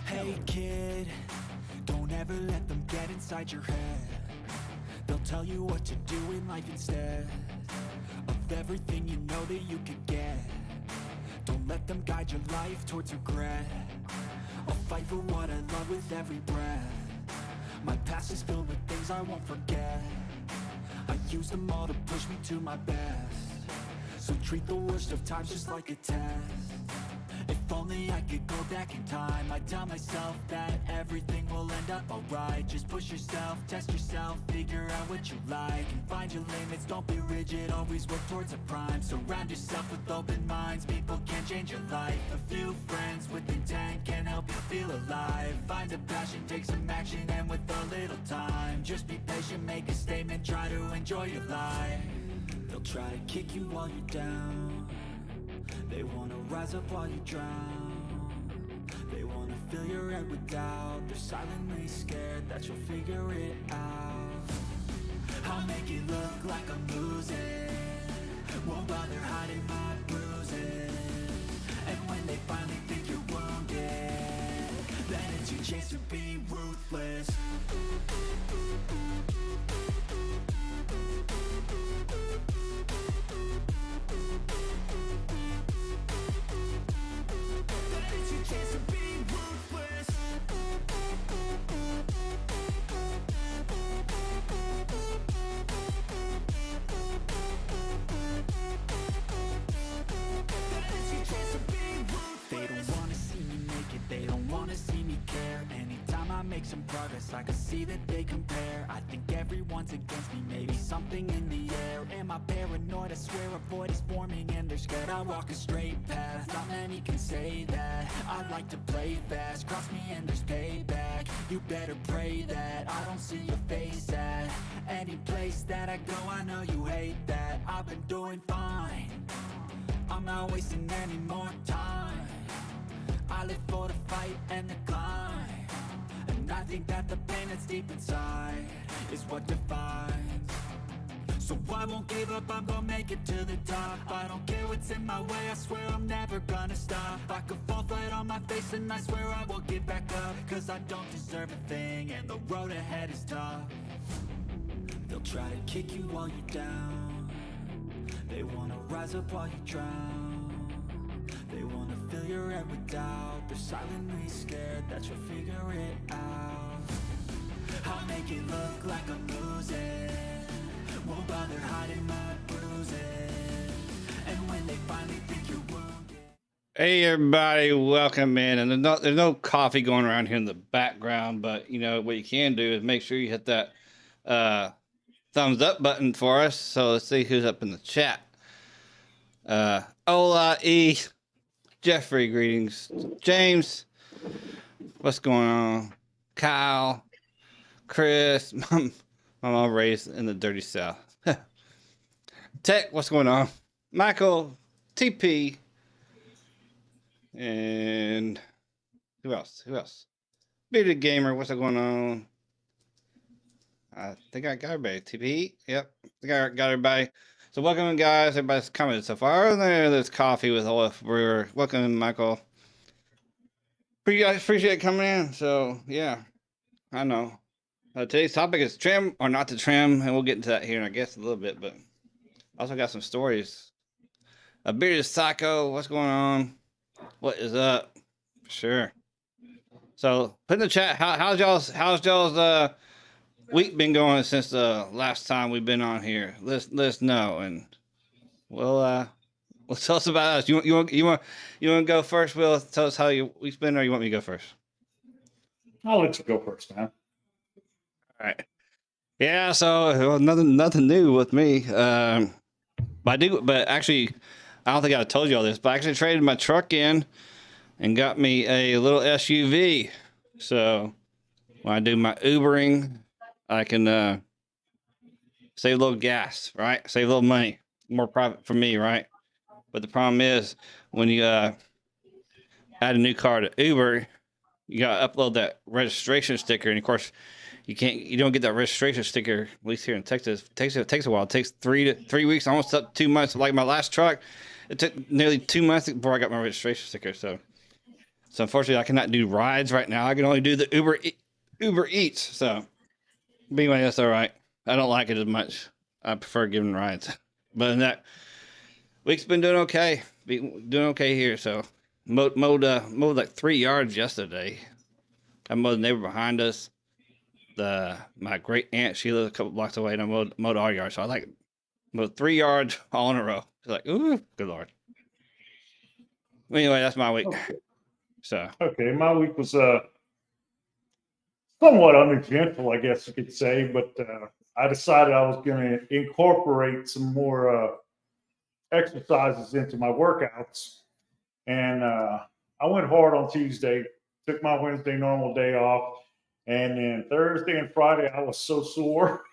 Hey kid, don't ever let them get inside your head. They'll tell you what to do in life instead of everything you know that you could get. Don't let them guide your life towards regret. I'll fight for what I love with every breath. My past is filled with things I won't forget. I use them all to push me to my best. So treat the worst of times just like a test. If only I could go back in time, I'd tell myself that everything will end up alright. Just push yourself, test yourself, figure out what you like, and find your limits, don't be rigid, always work towards a prime. Surround yourself with open minds, people can change your life. A few friends with intent can help you feel alive. Find a passion, take some action, and with a little time, just be patient, make a statement, try to enjoy your life. They'll try to kick you while you're down. They wanna rise up while you drown. They wanna fill your head with doubt. They're silently scared that you'll figure it out. I'll make it look like I'm losing, won't bother hiding my bruises. And when they finally think you're wounded, then it's your chance to be ruthless. Make some progress, I can see that they compare. I think everyone's against me, maybe something in the air. Am I paranoid? I swear a void is forming and they're scared. I walk a straight path, not many can say that. I like to play fast, cross me and there's payback. You better pray that I don't see your face at any place that I go. I know you hate that. I've been doing fine, I'm not wasting any more time. I live for the fight and the climb. And I think that the pain that's deep inside is what defines. So I won't give up, I'm gonna make it to the top. I don't care what's in my way, I swear I'm never gonna stop. I could fall flat on my face and I swear I will get back up. Cause I don't deserve a thing and the road ahead is tough. They'll try to kick you while you're down. They wanna rise up while you drown. They wanna fill your head with doubt. They're silently scared that you'll figure it out. I'll make it look like I'm losing, won't bother hiding my bruises. And when they finally think you're wounded. Hey everybody, welcome in. And there's no coffee going around here in the background, but you know what you can do is make sure you hit that thumbs up button for us. So let's see who's up in the chat. Ola E. Jeffrey, greetings. James, what's going on? Kyle, Chris, my mom raised in the dirty South. Tech, what's going on? Michael, TP, and who else? Bearded Gamer, what's going on? I think I got everybody. TP, yep, I think I got everybody. So welcome, guys. Everybody's commented so far. There's coffee with OF Brewer. Welcome, Michael. Appreciate coming in. So yeah, I know. Today's topic is trim or not to trim, and we'll get into that here in I guess a little bit. But I also got some stories. A bearded psycho. What's going on? What is up? Sure. So put in the chat. How's y'all's week been going since the last time we've been on here? Let's know, and well tell us about us. You want to go first, Will? Tell us how your week's been, or you want me to go first? I'll let you go first, man. All right. Yeah. So nothing new with me. But actually, I don't think I told you all this, but I actually traded my truck in and got me a little SUV. So when I do my Ubering, I can save a little gas, right? Save a little money, more profit for me, right? But the problem is when you add a new car to Uber, you gotta upload that registration sticker, and of course, you don't get that registration sticker. At least here in Texas, it takes a while. It takes 3 weeks, almost up to 2 months. Like my last truck, it took nearly 2 months before I got my registration sticker. So unfortunately, I cannot do rides right now. I can only do the Uber Eats. So, but anyway, that's all right. I don't like it as much. I prefer giving rides. But in that week's been doing okay. Doing okay here. So mowed like 3 yards yesterday. I mowed the neighbor behind us. My great aunt, she lives a couple blocks away, and I mowed our yard. So I like mowed 3 yards all in a row. It's like, ooh, good lord. Anyway, that's my week. Okay. So Okay, my week was somewhat uneventful, I guess you could say, but I decided I was going to incorporate some more exercises into my workouts. And I went hard on Tuesday, took my Wednesday normal day off. And then Thursday and Friday, I was so sore.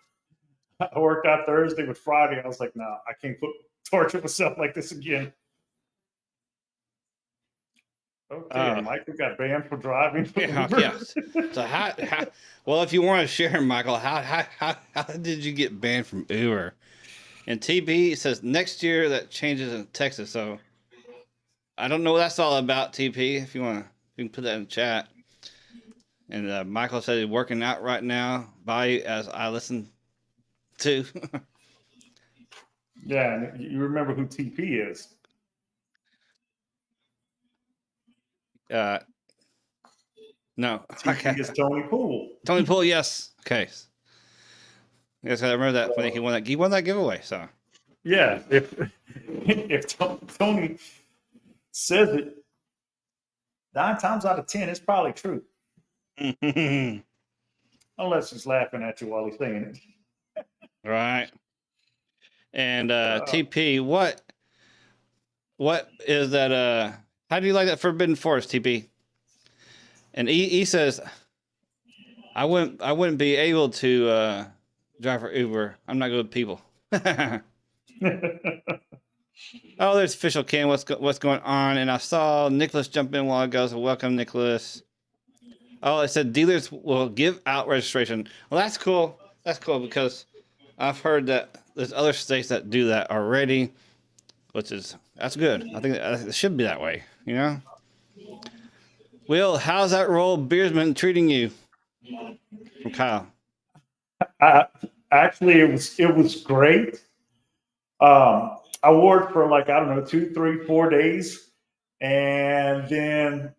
I worked out Thursday, but Friday, I was like, no, I can't torture myself like this again. Okay, Michael got banned for driving. yes. So well, if you want to share, Michael, how did you get banned from Uber? And TP says next year that changes in Texas. So I don't know what that's all about, TP. If you want to, you can put that in the chat. And Michael said he's working out right now. Bayou, as I listen to. Yeah, and you remember who TP is? No. TP is Tony Poole. Tony Poole, yes. Okay. Yes, I remember that when he won that giveaway. So yeah, if Tony says it 9 times out of 10, it's probably true. Unless he's laughing at you while he's saying it. Right. And TP, what is that? How do you like that Forbidden Forest, TP? And he says, I wouldn't be able to drive for Uber. I'm not good with people. Oh, there's official Ken. What's going on? And I saw Nicholas jump in a while ago. So welcome, Nicholas. Oh, it said dealers will give out registration. Well, that's cool. That's cool because I've heard that there's other states that do that already, that's good. I think it should be that way. You know. Will, how's that roll beersman treating you? From Kyle. Actually, it was great. I wore it for like, I don't know, 2, 3, 4 days. And then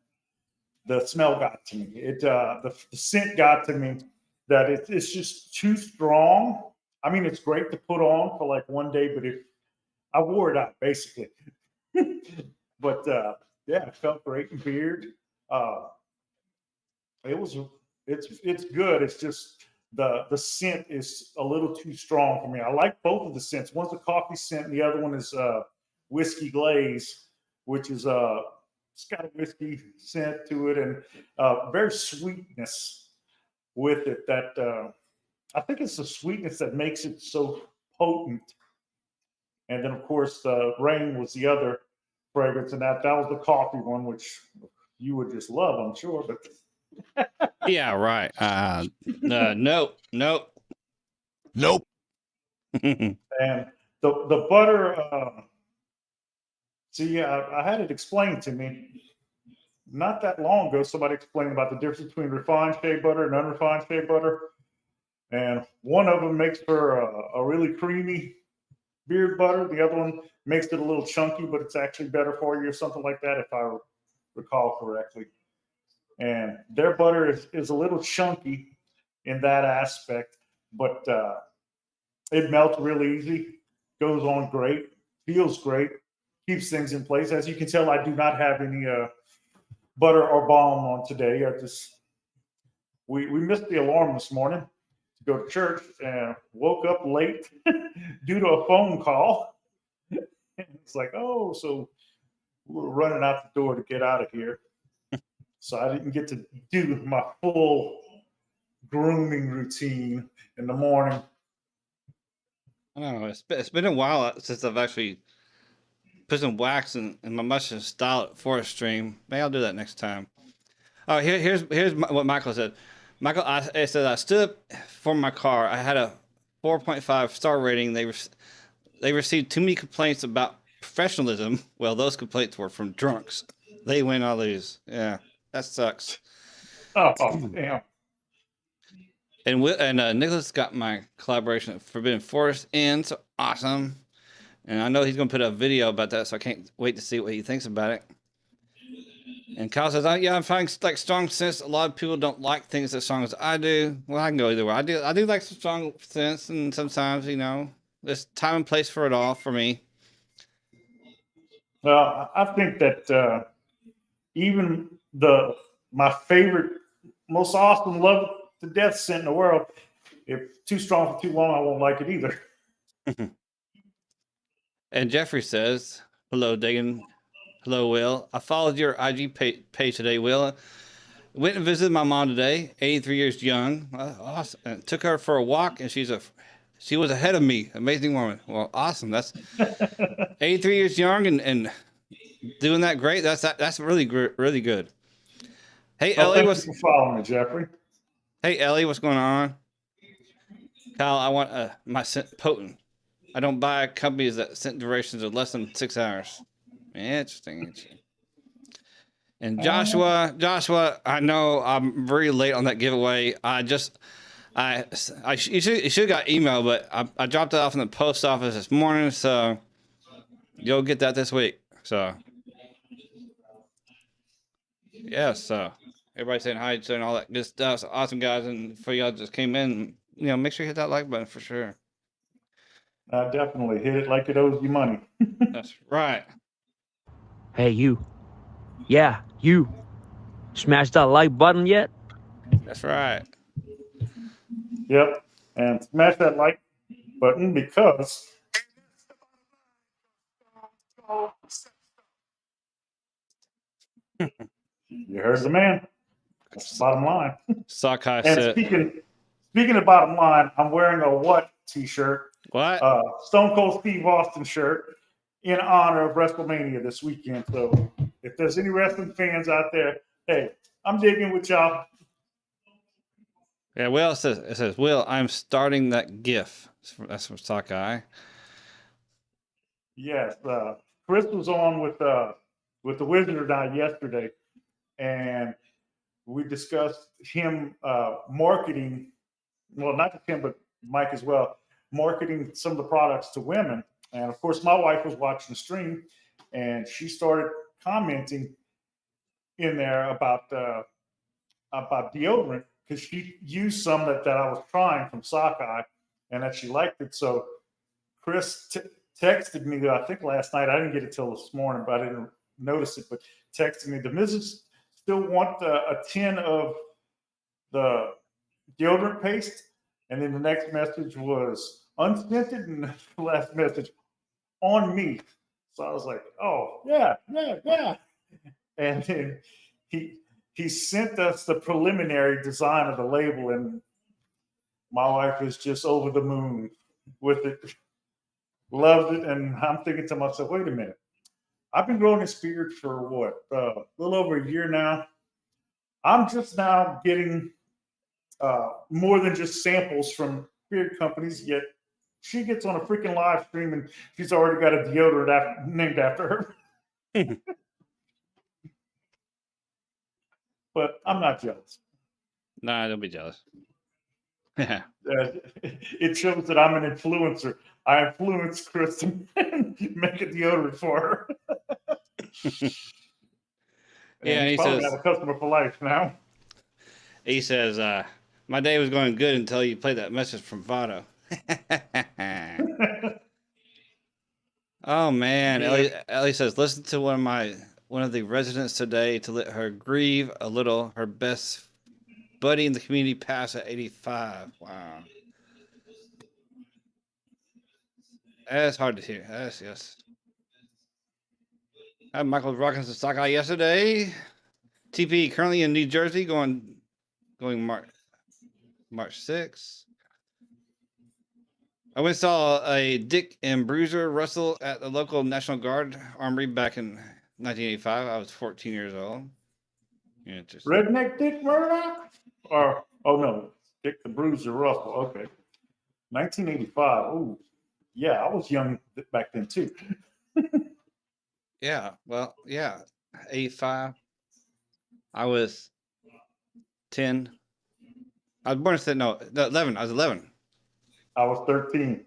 the smell got to me. The scent got to me that it's just too strong. I mean, it's great to put on for like 1 day, but I wore it out basically. But yeah, it felt great in beard. It's good. It's just the scent is a little too strong for me. I like both of the scents. One's a coffee scent, and the other one is whiskey glaze, which is it's got a whiskey scent to it and very sweetness with it. That I think it's the sweetness that makes it so potent. And then, of course, Rain was the other fragrance, and that was the coffee one, which you would just love, I'm sure. But yeah, right. Nope. And the butter. See, I had it explained to me not that long ago. Somebody explained about the difference between refined shea butter and unrefined shea butter, and one of them makes for a really creamy beard butter. The other one makes it a little chunky, but it's actually better for you or something like that, if I recall correctly. And their butter is a little chunky in that aspect, but it melts real easy, goes on great, feels great, keeps things in place. As you can tell, I do not have any butter or balm on today. We missed the alarm this morning to go to church and woke up late due to a phone call. It's like, oh, so we're running out the door to get out of here. So I didn't get to do my full grooming routine in the morning. I don't know. It's been a while since I've actually put some wax in my mustache style it for a stream. Maybe I'll do that next time. Oh, here's what Michael said. Michael, I said I stood up for my car. I had a 4.5 star rating. They received too many complaints about professionalism, well, those complaints were from drunks. They win, I lose. Yeah, that sucks. Oh, damn. And Nicholas got my collaboration at Forbidden Forest in, so awesome. And I know he's going to put a video about that, so I can't wait to see what he thinks about it. And Kyle says, "Oh, yeah, I'm finding like strong sense. A lot of people don't like things as strong as I do. Well, I can go either way. I do like some strong sense, and sometimes, you know, there's time and place for it all for me." Well, I think that even my favorite, most awesome, love to death scent in the world, if too strong for too long, I won't like it either. And Jeffrey says, "Hello, Dagan. Hello, Will. I followed your IG page today, Will. Went and visited my mom today, 83 years young. Awesome. And took her for a walk, and she was ahead of me. Amazing woman. Well, awesome. That's 83 years young and doing that great. That's really good. Hey, Ellie, thank you for following me, Jeffrey. Hey, Ellie, what's going on? Kyle, I want my scent potent. I don't buy companies that scent durations of less than 6 hours. Interesting. And Joshua, I know I'm very late on that giveaway. You should have got email, but I dropped it off in the post office this morning, so you'll get that this week. So yeah, so everybody saying hi and all that good stuff. So awesome, guys, and for y'all just came in, you know, make sure you hit that like button for sure. Definitely hit it like it owes you money. That's right. Hey, you. Yeah, you. Smash that like button yet? That's right. Yep. And smash that like button because you heard the man. That's the bottom line. Sockeye And said, speaking of bottom line, I'm wearing a what t-shirt? what? Stone Cold Steve Austin shirt in honor of WrestleMania this weekend. So if there's any wrestling fans out there, hey, I'm digging with y'all. Yeah, Will it says, Will, I'm starting that GIF. That's from Sockeye. Yes, Chris was on with the Wizard and I yesterday, and we discussed him marketing. Well, not just him, but Mike as well, marketing some of the products to women. And of course, my wife was watching the stream, and she started commenting in there about deodorant because she used some that I was trying from Sockeye, and that she liked it. So Chris texted me, I think last night. I didn't get it till this morning, but I didn't notice it. But texted me, the missus still want a tin of the deodorant paste? And then the next message was unscented, and the last message on me. So I was like, oh, yeah. And then he sent us the preliminary design of the label, and my wife is just over the moon with it. Loved it. And I'm thinking to myself, wait a minute. I've been growing this beard for what? A little over a year now. I'm just now getting more than just samples from beard companies, yet she gets on a freaking live stream and she's already got a deodorant named after her. But I'm not jealous. Nah, don't be jealous. It shows that I'm an influencer. I influenced Chris to make a deodorant for her. Yeah, and he probably says, have a customer for life now. He says, my day was going good until you played that message from Vado. Oh man, Yeah. Ellie says, listen to one of the residents today to let her grieve a little. Her best buddy in the community passed at 85. Wow, that's hard to hear. Yes. I had Michael rocking some Sockeye yesterday. TP currently in New Jersey, going March 6th. I went and saw a Dick and Bruiser wrestle at the local National Guard Armory back in 1985. I was 14 years old. Interesting. Redneck Dick Murdoch? Or, oh no, Dick the Bruiser Russell. Okay. 1985. Oh, yeah, I was young back then too. Yeah. Well, yeah. E.5. I was 10. I was born in, no, 11. I was 11. I was 13.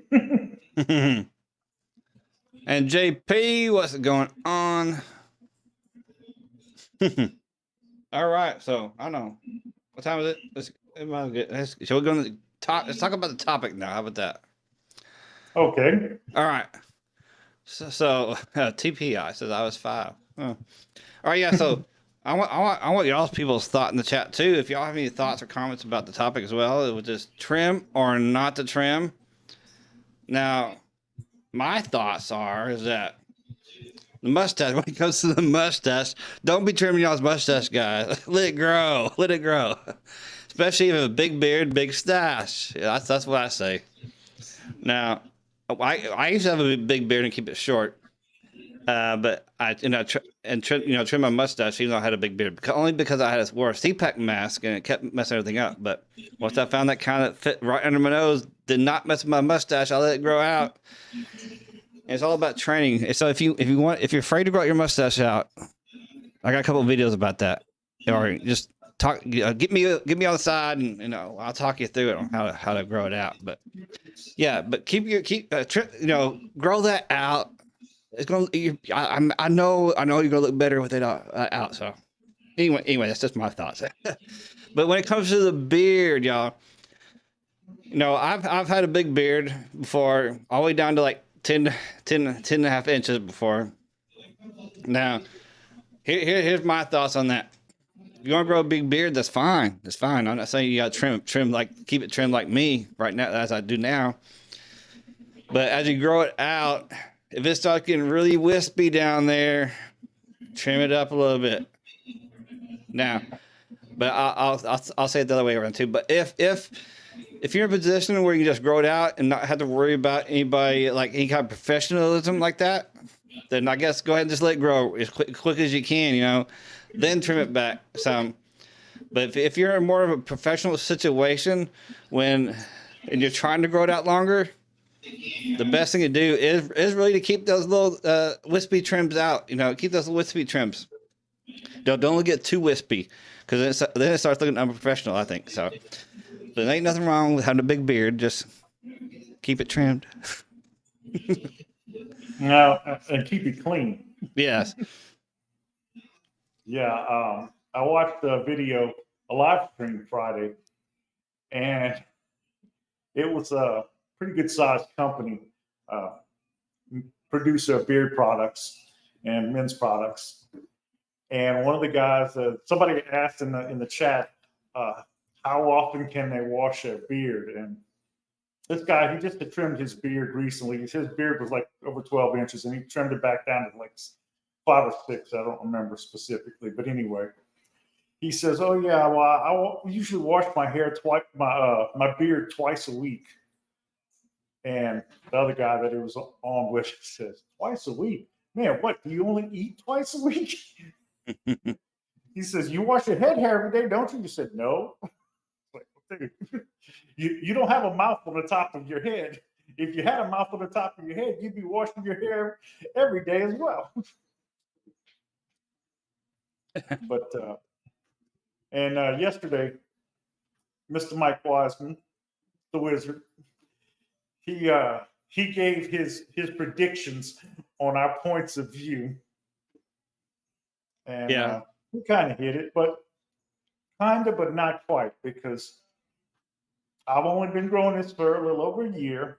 And JP, what's going on? All right. So, I don't know. What time is it? Shall we go to the top? Let's talk about the topic now. How about that? Okay. All right. So TPI says I was 5. All right. Yeah. So I want y'all's people's thought in the chat too. If y'all have any thoughts or comments about the topic as well, it was just trim or not to trim. Now, my thoughts is that the mustache, when it comes to the mustache, don't be trimming y'all's mustache, guys. Let it grow. Let it grow. Especially if you have a big beard, big stash. Yeah, that's what I say. Now, I used to have a big beard and keep it short. But I trim my mustache even though I had a big beard, only because I wore a CPAC mask and it kept messing everything up. But once I found that kind of fit right under my nose, did not mess with my mustache, I let it grow out. And it's all about training. And so if you're afraid to grow your mustache out, I got a couple of videos about that. Or just talk, get me on the side, and I'll talk you through it on how to grow it out. But yeah, but grow that out. It's gonna. I know you're gonna look better with it out. So anyway, that's just my thoughts. But when it comes to the beard, y'all, I've had a big beard before, all the way down to like 10 and a half inches before. Now, here's my thoughts on that. If you want to grow a big beard, that's fine. That's fine. I'm not saying you got to trim keep it trimmed like me right now, as I do now. But as you grow it out, if it starts getting really wispy down there, trim it up a little bit. Now, but I'll say it the other way around too. But if you're in a position where you can just grow it out and not have to worry about anybody, like any kind of professionalism like that, then I guess go ahead and just let it grow as quick as you can, then trim it back some. But if you're in more of a professional situation and you're trying to grow it out longer, the best thing to do is really to keep those little wispy trims out. Keep those wispy trims. Don't get too wispy, because then it starts looking unprofessional, I think. So there ain't nothing wrong with having a big beard. Just keep it trimmed. Now, and keep it clean. Yes. Yeah. I watched a video, a live stream Friday, and it was a pretty good sized company, producer of beard products and men's products. And one of the guys, somebody asked in the chat, how often can they wash their beard? And this guy, he just had trimmed his beard recently. His beard was like over 12 inches, and he trimmed it back down to like 5 or 6. I don't remember specifically, but anyway, he says, "Oh yeah, well, I usually wash my hair my beard twice a week." And the other guy that it was on with says, "Twice a week, man? What? Do you only eat twice a week?" He says, "You wash your head hair every day, don't you?" You said, "No." Like, you don't have a mouth on the top of your head. If you had a mouth on the top of your head, you'd be washing your hair every day as well. But yesterday, Mr. Mike Wiseman, the wizard, he gave his predictions on our points of view, and Yeah. he kind of hit it, but not quite, because I've only been growing this for a little over a year,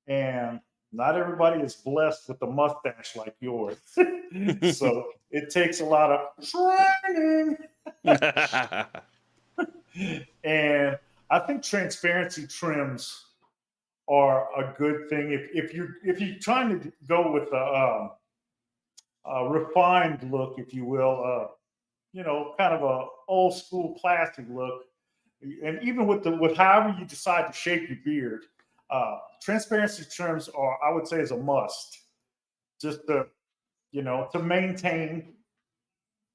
and not everybody is blessed with a mustache like yours. So it takes a lot of training. And I think transparency trims are a good thing if you're trying to go with a refined look, if you will, kind of a old school classic look. And even with however you decide to shape your beard, transparency trims I would say, is a must, just to maintain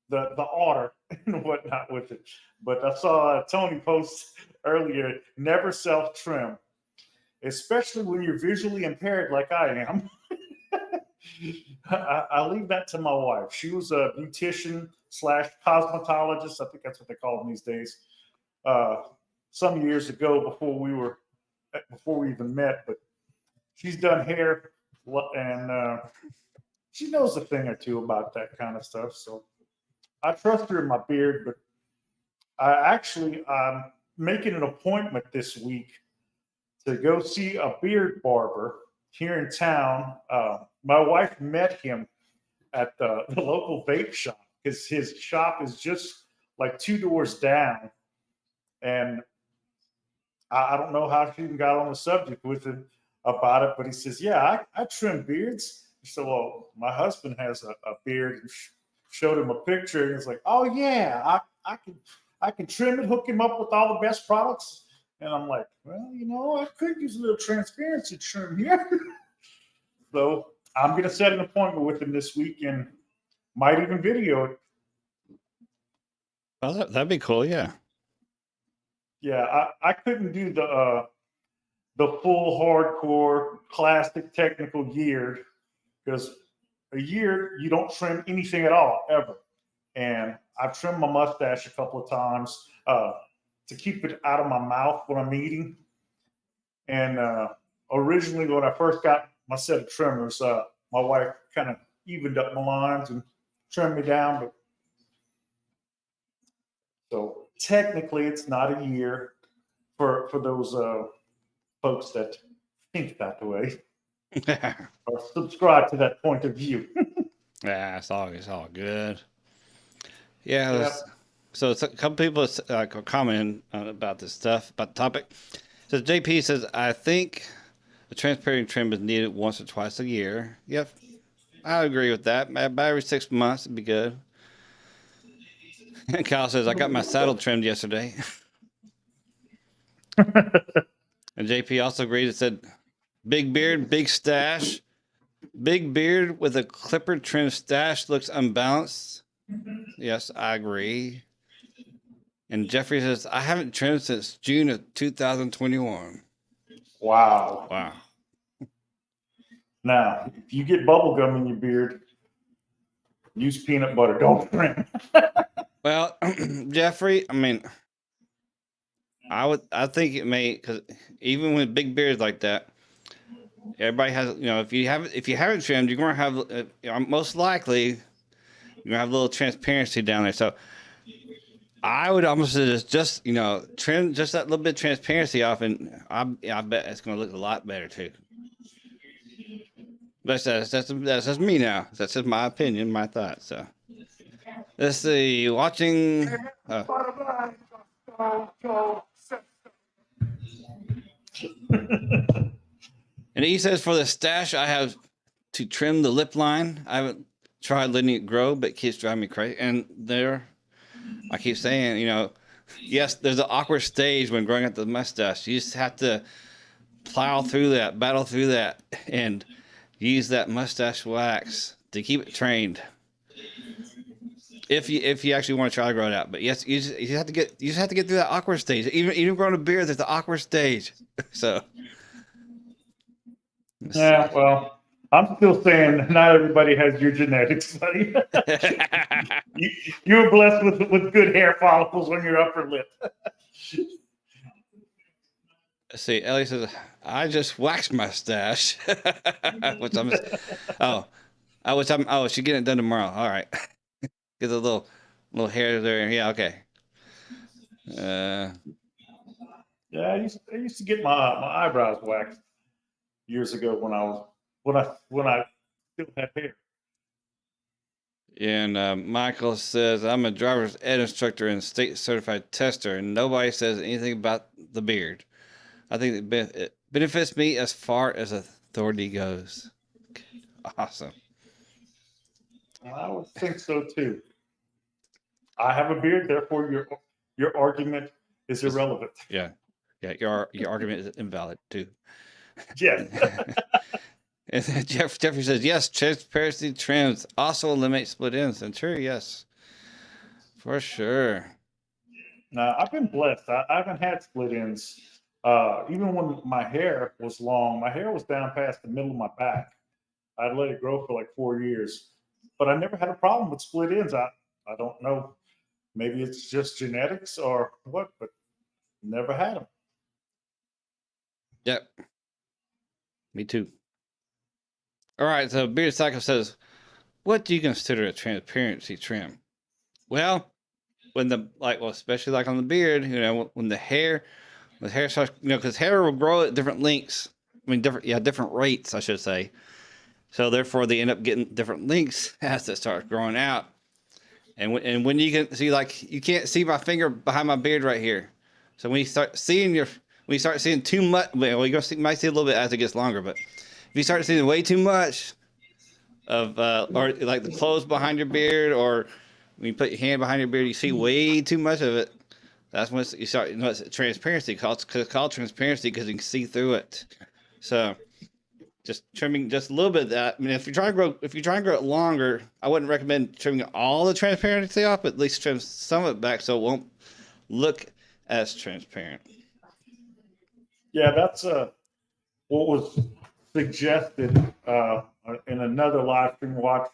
the order and whatnot with it. But I saw Tony post earlier: never self trim, especially when you're visually impaired like I am. I leave that to my wife. She was a beautician slash cosmetologist. I think that's what they call them these days. Uh, some years ago, before we even met, but she's done hair and she knows a thing or two about that kind of stuff. So I trust her in my beard, but I'm making an appointment this week to go see a beard barber here in town. My wife met him at the local vape shop because his shop is just like 2 doors down. And I don't know how she even got on the subject with him about it, but he says, "Yeah, I trim beards." So, well, my husband has a beard, and showed him a picture, and he's like, "Oh yeah, I can trim it, hook him up with all the best products." And I'm like, "Well, I could use a little transparency trim here." So I'm gonna set an appointment with him this week, and might even video it. Well, that'd be cool. Yeah. Yeah, I couldn't do the full hardcore classic technical geared because a year you don't trim anything at all ever. And I've trimmed my mustache a couple of times to keep it out of my mouth when I'm eating. And originally, when I first got my set of trimmers, my wife kind of evened up my lines and trimmed me down. But so technically, it's not a year for those folks that think that way or subscribe to that point of view. Yeah, it's all good. Yeah. Yep. So a couple people are commenting about this stuff, about the topic. So JP says, I think a transparent trim is needed once or twice a year. Yep, I agree with that. About every 6 months would be good. And Kyle says, I got my saddle trimmed yesterday. And JP also agreed and said, big beard, big stash. Big beard with a clipper trimmed stash looks unbalanced. Yes, I agree. And Jeffrey says, I haven't trimmed since June of 2021. Wow. Wow. Now, if you get bubble gum in your beard, use peanut butter. Don't trim. Well, Jeffrey, I mean, I think it may, because even with big beards like that, everybody has, if you haven't trimmed, you're going to have, most likely, you're going to have a little transparency down there. So I would almost just trim just that little bit of transparency off, and I bet it's going to look a lot better too. That's just me now. That's just my opinion, my thoughts. So let's see. Watching. And he says, for the stash, I have to trim the lip line. I haven't tried letting it grow, but it keeps driving me crazy. And I keep saying, yes, there's an awkward stage when growing out the mustache. You just have to plow through that, battle through that, and use that mustache wax to keep it trained. If you actually want to try to grow it out, but yes, you just have to get through that awkward stage. Even growing a beard, there's the awkward stage. So. Yeah, well, I'm still saying not everybody has your genetics, buddy. You're blessed with good hair follicles on your upper lip. Let's see, Ellie says, I just waxed my stash. Which she's getting it done tomorrow. All right. Get a little hair there. Yeah, okay. Yeah, I used to get my eyebrows waxed years ago when I still had hair. And Michael says, I'm a driver's ed instructor and state certified tester, and nobody says anything about the beard. I think it benefits me as far as authority goes. Awesome. I would think so too. I have a beard, therefore your argument is irrelevant. Yeah. Your argument is invalid too. Yes. And Jeffrey says, yes, transparency trims also eliminate split ends. And true, yes. For sure. Now, I've been blessed. I haven't had split ends. Even when my hair was long, my hair was down past the middle of my back. I'd let it grow for like 4 years, but I never had a problem with split ends. I don't know. Maybe it's just genetics or what, but never had them. Yep. Me too. All right. So Bearded Psycho says, what do you consider a transparency trim? Well, when especially like on the beard, when the hair starts, because hair will grow at different lengths. I mean, different rates, I should say. So therefore, they end up getting different lengths as it starts growing out. And when you can see, like, you can't see my finger behind my beard right here. So when you start seeing too much, well, might see a little bit as it gets longer, but if you start seeing way too much of, or like the clothes behind your beard, or when you put your hand behind your beard, you see way too much of it. That's when you start, it's transparency. It's called transparency because you can see through it. So just trimming just a little bit of that. I mean, if you're trying to grow it longer, I wouldn't recommend trimming all the transparency off, but at least trim some of it back so it won't look as transparent. Yeah, that's what was suggested in another live stream watch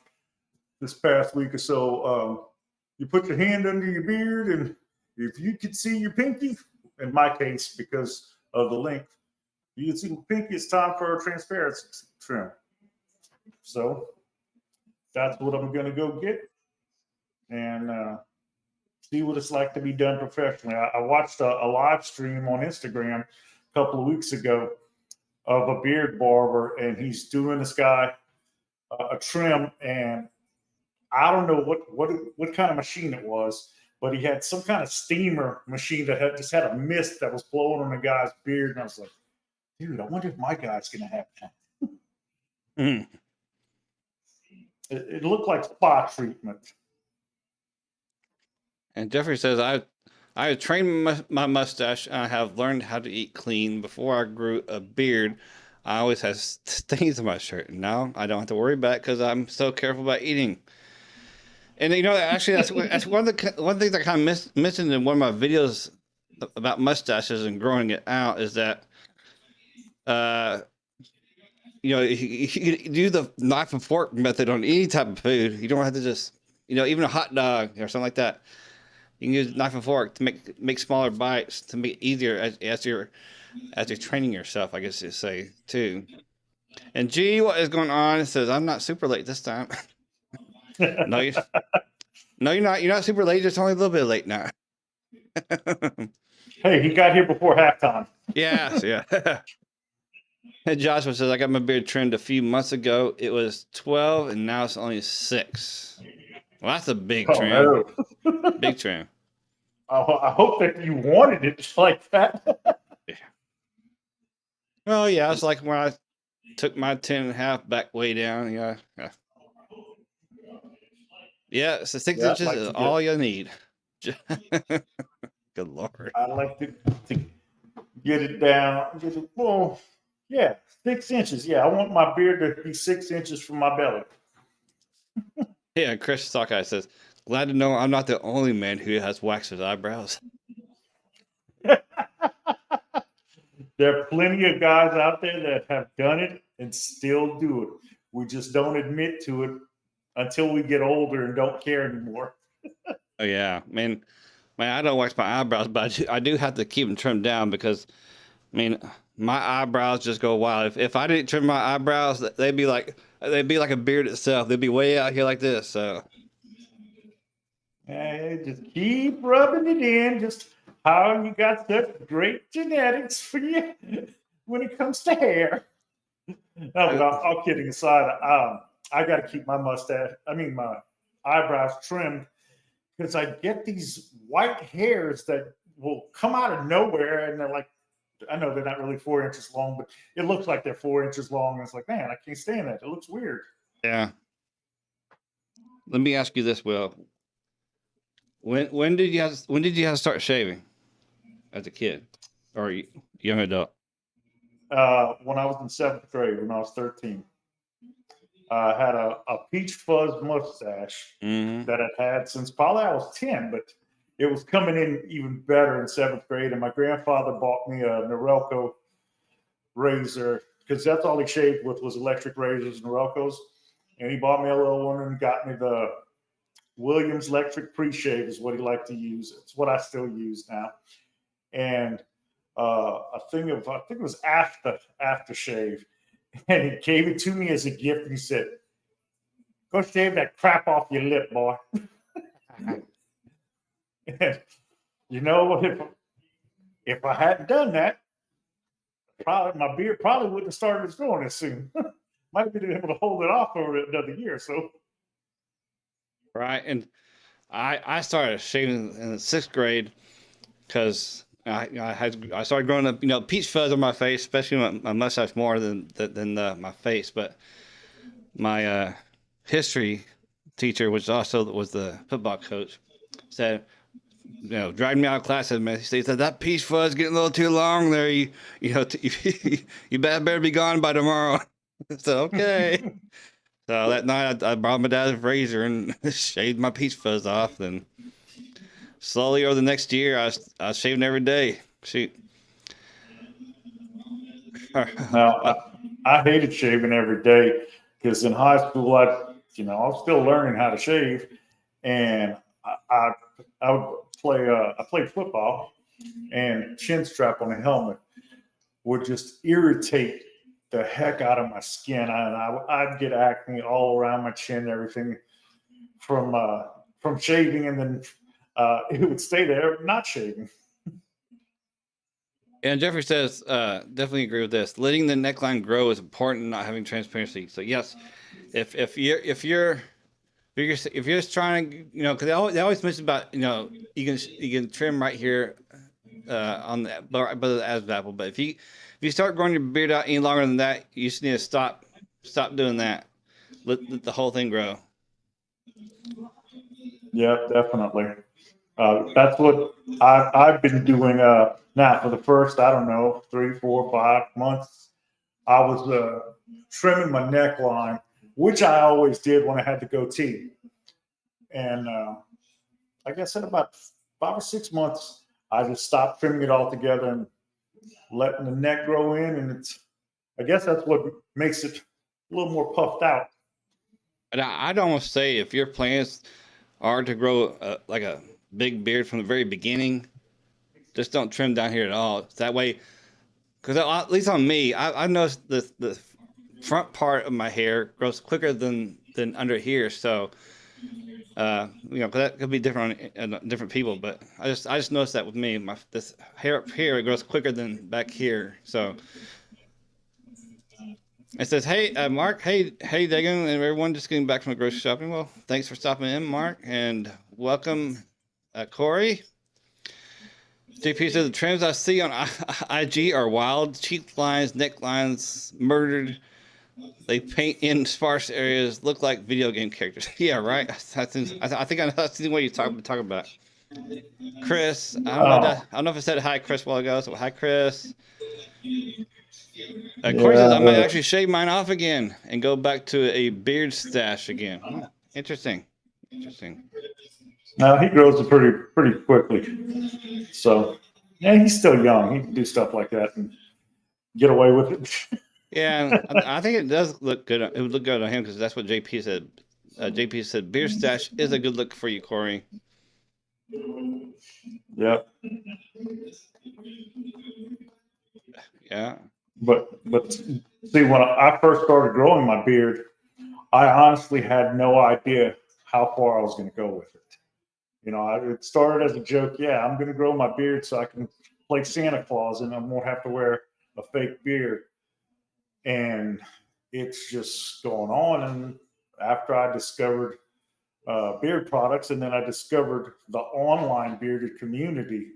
this past week or so. You put your hand under your beard, and if you could see your pinky, in my case, because of the length, you can see your pinky, it's time for a transparency trim. So that's what I'm going to go get and see what it's like to be done professionally. I watched a live stream on Instagram a couple of weeks ago of a beard barber, and he's doing this guy a trim, and I don't know what kind of machine it was, but he had some kind of steamer machine that just had a mist that was blowing on the guy's beard, and I was like, dude, I wonder if my guy's gonna have that. Mm. It looked like spa treatment. And Jeffrey says, I have trained my mustache, and I have learned how to eat clean. Before I grew a beard, I always had stains on my shirt. And now I don't have to worry about it because I'm so careful about eating. And actually, that's one of the things I kind of mentioned in one of my videos about mustaches and growing it out is that, you do the knife and fork method on any type of food. You don't have to just, even a hot dog or something like that. You can use knife and fork to make smaller bites to make it easier as you're training yourself, I guess you say too. And G, what is going on? It says I'm not super late this time. No, you're not. You're not super late. Just only a little bit late now. Hey, he got here before halftime. Yes, yeah. And Joshua says I got my beard trimmed a few months ago. It was 12, and now it's only 6. Well, that's a big trim. No. Big trim. I hope that you wanted it like that. Yeah. Oh yeah, it's like when I took my 10.5 back way down. Yeah. Yeah, so 6 inches is all you need. Good Lord. I like to get it down. Well, yeah, 6 inches. Yeah, I want my beard to be 6 inches from my belly. Yeah, Chris Sockeye says, glad to know I'm not the only man who has waxed his eyebrows. There are plenty of guys out there that have done it and still do it. We just don't admit to it until we get older and don't care anymore. Oh yeah, man, I don't wax my eyebrows, but I do have to keep them trimmed down because, my eyebrows just go wild. If I didn't trim my eyebrows, they'd be like a beard itself. They'd be way out here like this. So, Hey, just keep rubbing it in. Just how you got such great genetics for you when it comes to hair. No, but all kidding aside, I got to keep my my eyebrows trimmed because I get these white hairs that will come out of nowhere, and they're like, I know they're not really 4 inches long, but it looks like they're 4 inches long. And it's like, man, I can't stand that. It looks weird. yeah. Let me ask you this, Will. When did you have to start shaving as a kid or young adult? When I was in 7th grade, when I was 13. I had a peach fuzz mustache that I'd had since probably I was 10, but it was coming in even better in 7th grade. And my grandfather bought me a Norelco razor because that's all he shaved with was electric razors and Relcos. And he bought me a little one and got me the Williams electric pre-shave is what he liked to use. It's what I still use now. And I think it was aftershave, and he gave it to me as a gift. And he said, "Go shave that crap off your lip, boy." And you know, if I hadn't done that, probably my beard probably wouldn't have started growing as soon. Might have been able to hold it off for another year or so. Right, and I started shaving in the 6th grade because I started growing up, peach fuzz on my face, especially my mustache more than my face. But my history teacher, which also was the football coach, said, dragged me out of class. And he said, "That peach fuzz getting a little too long there. You better be gone by tomorrow." So okay. So that night I brought my dad's razor and shaved my peach fuzz off. Then slowly over the next year, I was shaving every day. Shoot. Now, I hated shaving every day because in high school, I was still learning how to shave, and I would play. I played football, and chin strap on a helmet would just irritate the heck out of my skin, and I'd get acne all around my chin, and everything from shaving, and then it would stay there not shaving. And Jeffrey says, definitely agree with this. Letting the neckline grow is important, not having transparency. So yes, if you're just trying to, because they always mention about, you can trim right here on the Adam's apple. But if you start growing your beard out any longer than that, you just need to stop doing that. Let the whole thing grow. Yeah, definitely. That's what I've been doing now for the first, I don't know, 3, 4, 5 months. I was trimming my neckline, which I always did when I had the goatee. And like I said, about 5 or 6 months, I just stopped trimming it all together and letting the neck grow in. And I guess that's what makes it a little more puffed out. And I'd almost say if your plans are to grow like a big beard from the very beginning, just don't trim down here at all. That way, because at least on me, I've noticed the front part of my hair grows quicker than under here. So, cause that could be different on different people, but I just noticed that with me, this hair up here, it grows quicker than back here. So it says, "Hey, Mark, hey, Dagan, and everyone just getting back from the grocery shopping." Well, thanks for stopping in, Mark, and welcome, Corey. JP says, "The trims I see on IG are wild. Cheek lines, neck lines, murdered. They paint in sparse areas, look like video game characters." Yeah, right. I think that's the way you talk about. Chris, I don't know if I said hi, Chris, a while ago. So hi, Chris. Corey says, "I might actually shave mine off again and go back to a beard stash again." Interesting. Now he grows it pretty quickly. So yeah, he's still young. He can do stuff like that and get away with it. Yeah, I think it does look good. It would look good on him because that's what JP said. JP said beard stash is a good look for you, Corey. Yep. Yeah. But see, when I first started growing my beard, I honestly had no idea how far I was going to go with it. It started as a joke. Yeah, I'm going to grow my beard so I can play Santa Claus and I won't have to wear a fake beard. And it's just going on. And after I discovered beard products, and then I discovered the online bearded community,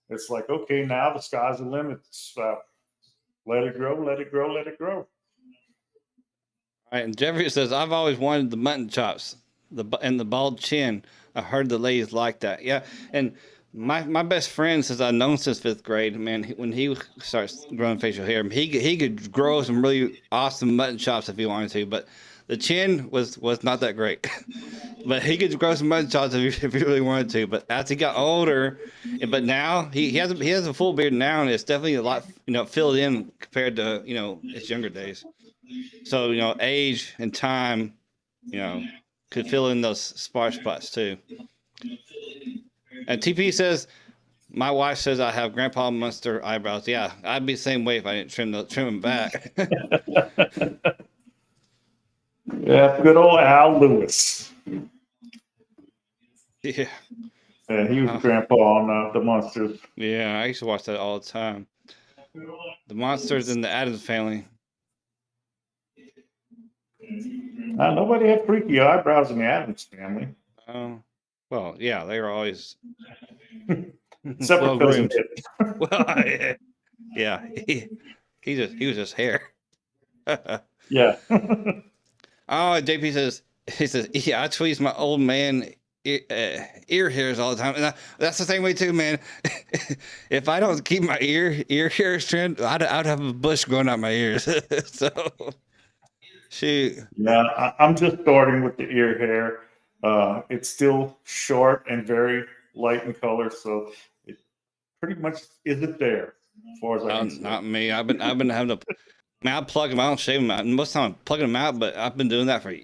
it's like, okay, now the sky's the limit. Let it grow, let it grow, let it grow. All right, and Jeffrey says, "I've always wanted the mutton chops, and the bald chin. I heard the ladies like that." Yeah, and my best friend says I've known since 5th grade. Man, when he starts growing facial hair, he could grow some really awesome mutton chops if he wanted to, but the chin was not that great. But he could grow some mustaches if he really wanted to. But as he got older, but now he has a full beard now, and it's definitely a lot filled in compared to his younger days. So age and time, could fill in those sparse spots too. And TP says, my wife says I have Grandpa Munster eyebrows. Yeah, I'd be the same way if I didn't trim them back. Yeah, good old Al Lewis. Yeah. And he was grandpa on the Monsters. Yeah, I used to watch that all the time. The Monsters in the Addams Family. Nobody had freaky eyebrows in the Addams Family. Well, yeah, they were always Except for Cousin Ed. Well, yeah, he was just hair. Yeah. Oh, JP says, yeah, I tweeze my old man ear hairs all the time, and that's the same way too, man. If I don't keep my ear hairs trimmed, I'd have a bush growing out my ears. So, shoot. Yeah, I'm just starting with the ear hair. It's still short and very light in color, so it pretty much isn't there as far as I can see. Not me. I've been having to. I plug them. I don't shave them out. Most of the time, I'm plugging them out, but I've been doing that for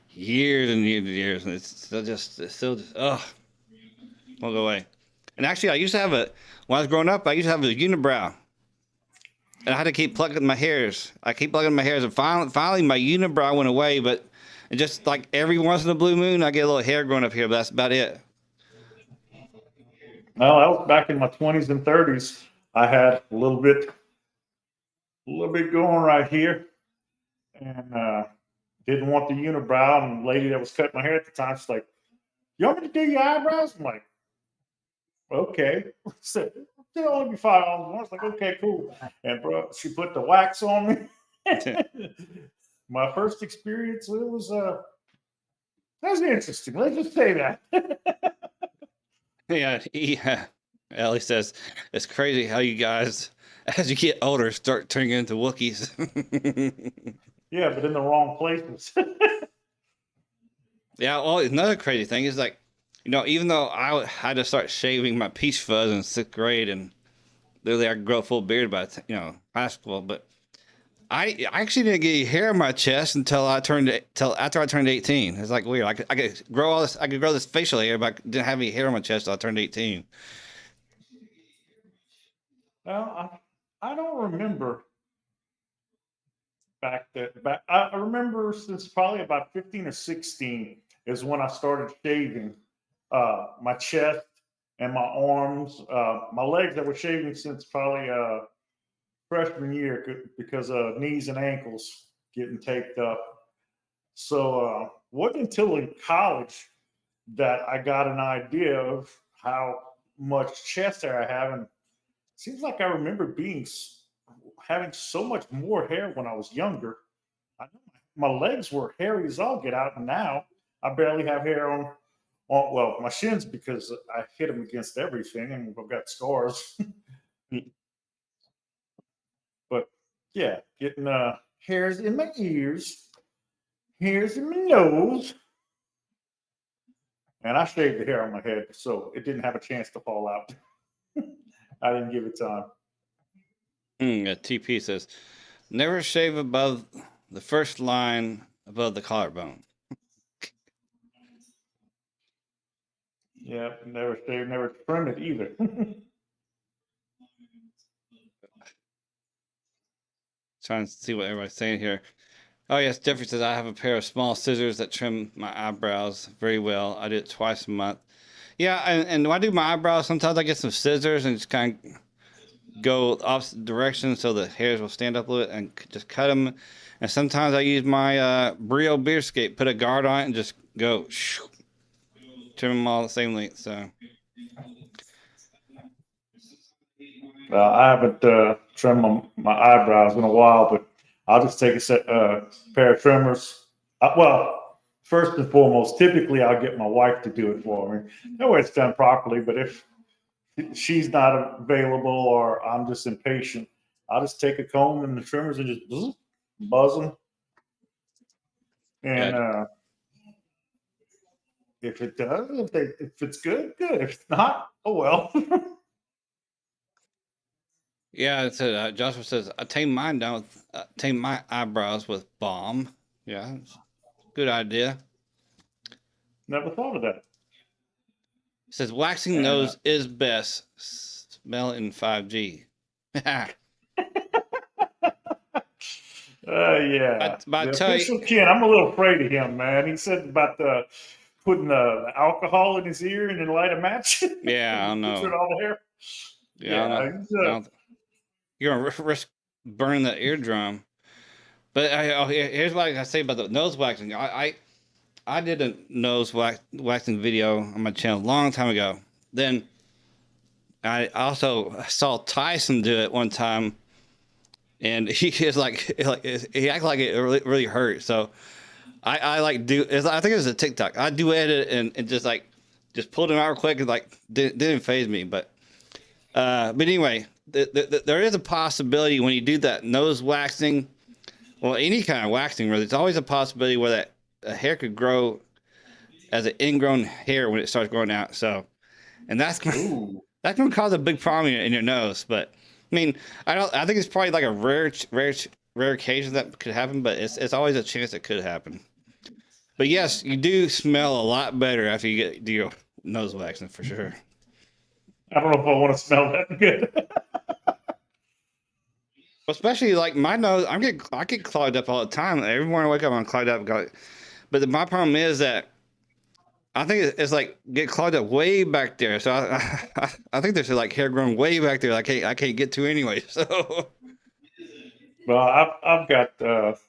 years and years and years, and it's still just won't go away. And actually, I used to have when I was growing up, I used to have a unibrow, and I had to keep plugging my hairs. I keep plugging my hairs, and finally my unibrow went away. But just like every once in a blue moon, I get a little hair growing up here, but that's about it. Well, that was back in my 20s and 30s. I had a little bit going right here, and didn't want the unibrow. And the lady that was cutting my hair at the time, she's like, "You want me to do your eyebrows?" I'm like, "Okay." So they'll only be $5 more. I was like, "Okay, cool." And bro, she put the wax on me. My first experience, it was interesting. Let's just say that. Yeah. Ellie says, it's crazy how you guys, as you get older, start turning into Wookiees. Yeah, but in the wrong places. Yeah, well, another crazy thing is like, even though I had to start shaving my peach fuzz in 6th grade, and literally I could grow a full beard by high school, but I actually didn't get hair on my chest until after I turned 18. It's like weird. I could grow all this. I could grow this facial hair, but I didn't have any hair on my chest until I turned 18. Well, I don't remember back then. I remember since probably about 15 or 16 is when I started shaving my chest and my arms. My legs I was shaving since probably freshman year because of knees and ankles getting taped up. So wasn't until in college that I got an idea of how much chest hair I have, and it seems like I remember having so much more hair when I was younger. I know my legs were hairy as all get out, and now I barely have hair on well, my shins because I hit them against everything, and I've got scars. But yeah, getting hairs in my ears, hairs in my nose, and I shaved the hair on my head, so it didn't have a chance to fall out. I didn't give it time. TP says, never shave above the first line above the collarbone. Yeah, never shave, never trim it either. Trying to see what everybody's saying here. Oh yes, Jeffrey says I have a pair of small scissors that trim my eyebrows very well. I do it twice a month. Yeah, and when I do my eyebrows, sometimes I get some scissors and just kind of go opposite direction so the hairs will stand up a little bit and just cut them. And sometimes I use my Brio beard scape, put a guard on it, and just go trim them all the same length. So I haven't trimmed my eyebrows in a while, but I'll just take a pair of trimmers. Well, first and foremost, typically I'll get my wife to do it for me. That way it's done properly. But if she's not available or I'm just impatient, I'll just take a comb and the trimmers and just buzz them. And if it does, if it's good, good. If it's not, oh well. Yeah, it said Joshua says I tame mine down with tame my eyebrows with balm. Yeah, it's a good idea. Never thought of that. It says waxing And, nose is best. Smell in 5G. yeah, But I the tell you, official Ken. I'm a little afraid of him, man. He said about the putting the alcohol in his ear and then light a match. yeah, I don't Gets rid know. of all the hair. Yeah, I Yeah, don't know. You're gonna risk burning the eardrum. But here's what I say about the nose waxing. I did a nose waxing video on my channel a long time ago. Then I also saw Tyson do it one time, and he is like he acted like it really hurt. So I like I think it was a TikTok. I do edit and just pulled him out real quick and like didn't phase me. But anyway, there is a possibility when you do that nose waxing, well, any kind of waxing really, there's always a possibility where that a hair could grow as an ingrown hair when it starts growing out. So, and that's Ooh. that can cause a big problem in your nose. But I mean, I think it's probably like a rare occasion that could happen, but it's always a chance it could happen. But yes, you do smell a lot better after you do your nose waxing for sure. I don't know if I want to smell that good. Especially like my nose, I get clogged up all the time. Every morning I wake up, I'm clogged up. But my problem is that I think it's like get clogged up way back there. So I think there's like hair growing way back there. I can't get to anyway. So Well, I've got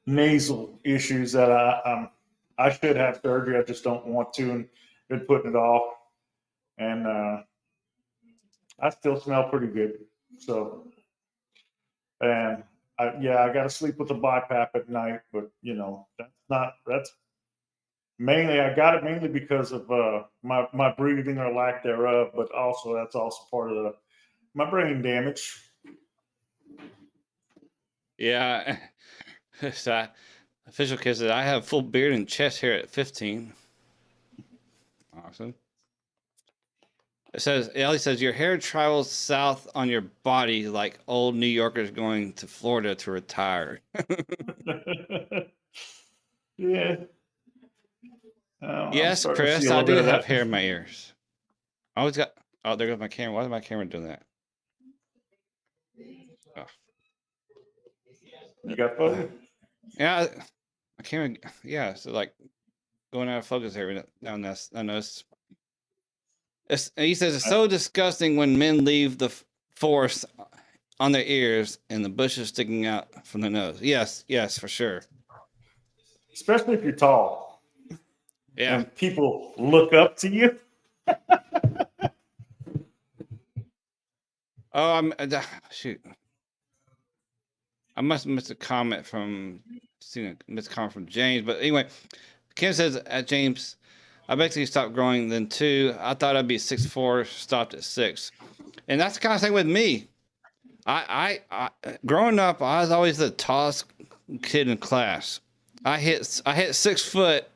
nasal issues that I should have surgery. I just don't want to, and been putting it off. And I still smell pretty good. So, and I got to sleep with a BiPAP at night. But that's mainly I got it mainly because of my breathing or lack thereof. But also that's also part of my brain damage. yeah. So official kid said I have full beard and chest hair at 15. Awesome. Ellie says your hair travels south on your body like old New Yorkers going to Florida to retire. Yeah. Yes, Chris, I do have hair in my ears. I always got. Oh, there goes my camera. Why is my camera doing that? Oh. You got focus? Yeah, my camera. Yeah, so like going out of focus here. I noticed. He says it's so disgusting when men leave the forest on their ears and the bushes sticking out from the nose. Yes, for sure. Especially if you're tall. Yeah. And people look up to you. Oh, shoot. I must have missed a comment from James. But anyway, Kim says at James, I basically stopped growing then too. I thought I'd be 6'4", stopped at 6. And that's the kind of thing with me. I growing up, I was always the tallest kid in class. I hit 6 foot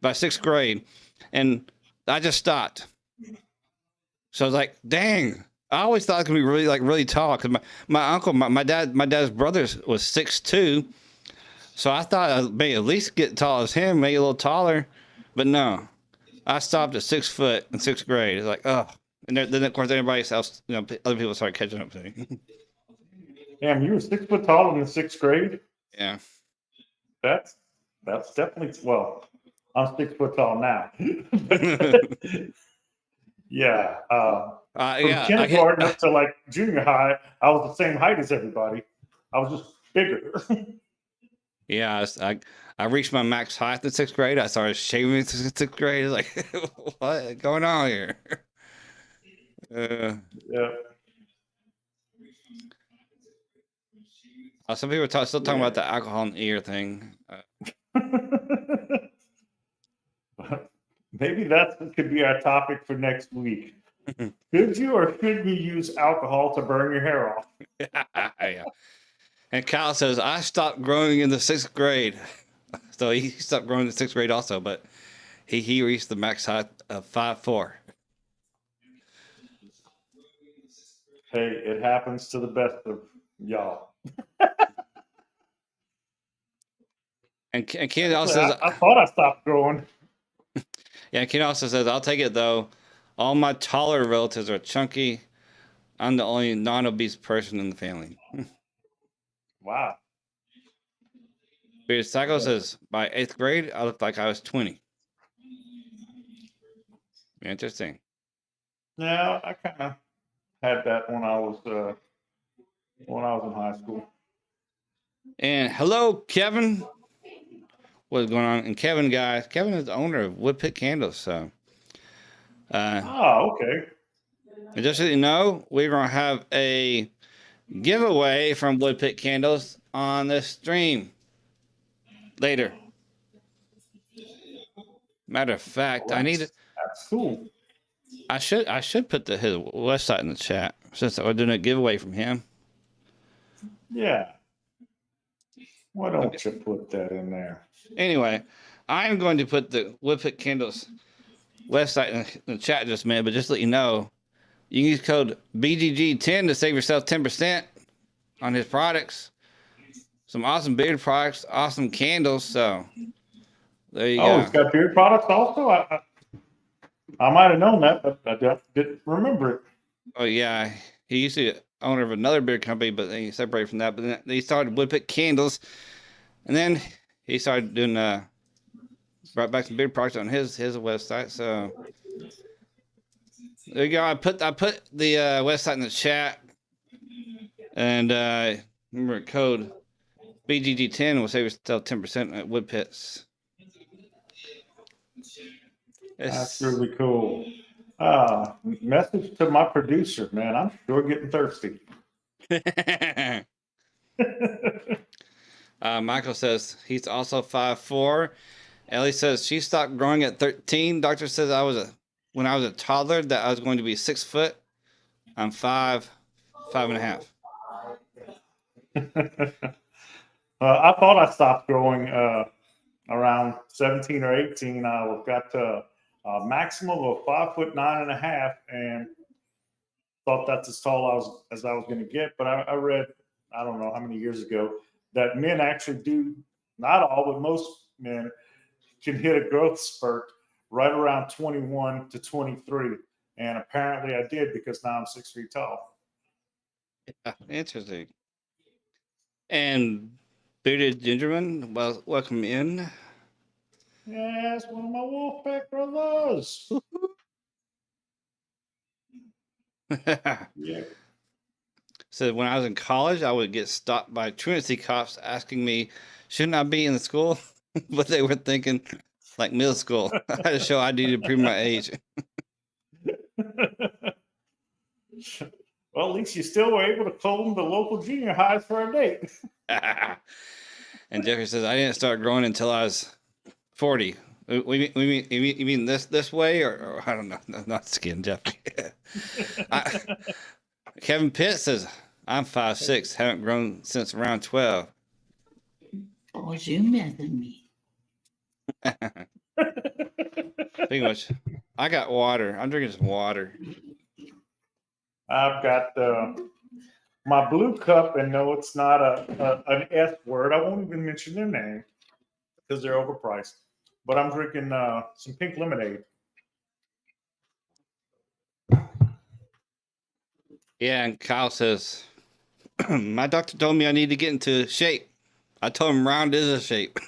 by 6th grade, and I just stopped. So I was like, dang. I always thought I could be really tall because my uncle, my dad's brother was 6'2", so I thought I may at least get tall as him, maybe a little taller, but no, I stopped at 6 foot in 6th grade. It's like, oh, and then of course everybody else, other people started catching up to me. Damn, you were 6 foot tall in the 6th grade. Yeah, that's definitely I'm 6 foot tall now. Yeah. From kindergarten up to like junior high, I was the same height as everybody. I was just bigger. Yeah, I reached my max height in 6th grade. I started shaving in 6th grade. Like, what going on here? Yeah. Some people are still talking about the alcohol in the ear thing. Maybe that could be our topic for next week. Should you or shouldn't you use alcohol to burn your hair off? Yeah. And Kyle says, I stopped growing in the 6th grade. So he stopped growing in the 6th grade also. But He reached the max height of 5'4". Hey, it happens to the best of y'all. And Ken also Actually, says, I thought I stopped growing. yeah, Ken also says, I'll take it though. All my taller relatives are chunky. I'm the only non-obese person in the family. Wow. Bearded Psycho says, by 8th grade, I looked like I was 20. Interesting. Yeah, I kind of had that when I was in high school. And hello, Kevin. What's going on? And Kevin, guys, Kevin is the owner of Wood Pit Candles. So, Oh, okay. and just so you know, we're going to have a giveaway from Wood Pit Candles on this stream later. Matter of fact, Well, I need that's cool. I should put his website in the chat since we're doing a giveaway from him. Yeah. Why don't you put that in there? Anyway, I'm going to put the Wood Pit Candles website in the chat just a minute, but just to let you know, you can use code BGG10 to save yourself 10% on his products. Some awesome beard products, awesome candles. So there you Oh, go. it's got beard products also? I might have known that, but I didn't remember it. Oh yeah, he used to be owner of another beer company, but then he separated from that. But then he started Wood Pit Candles, and then he started doing brought back some beer products on his website. So there you go. I put the website in the chat, and remember code BGG10 will save yourself 10% at Wood Pits. That's really cool. Message to my producer, man. I'm sure getting thirsty. Michael says he's also 5'4". Ellie says she stopped growing at 13. Doctor says when I was a toddler that I was going to be 6 foot. I'm 5'5.5". I thought I stopped growing around 17 or 18. I got to a maximum of 5'9.5", and thought that's as tall as I was going to get. But I read, I don't know how many years ago, that men actually do, not all, but most men can hit a growth spurt right around 21 to 23. And apparently I did, because now I'm 6 feet tall. Yeah, interesting. And Bearded Gingerman, well, welcome in. Yes, one of my Wolfpack brothers. Yeah. Said when I was in college, I would get stopped by truancy cops asking me, shouldn't I be in the school? But they were thinking like middle school. I had to show ID to prove my age. Well, at least you still were able to comb the local junior highs for a date. And Jeffrey says, I didn't start growing until I was 40. You mean this way, or I don't know, not skin, Jeffrey. Kevin Pitt says, I'm 5'6", haven't grown since around 12. Oh, you messing me. Pretty much. I got water. I'm drinking some water. I've got my blue cup, and no, it's not an S word. I won't even mention their name because they're overpriced. But I'm drinking some pink lemonade. Yeah, and Kyle says, my doctor told me I need to get into shape. I told him round is a shape.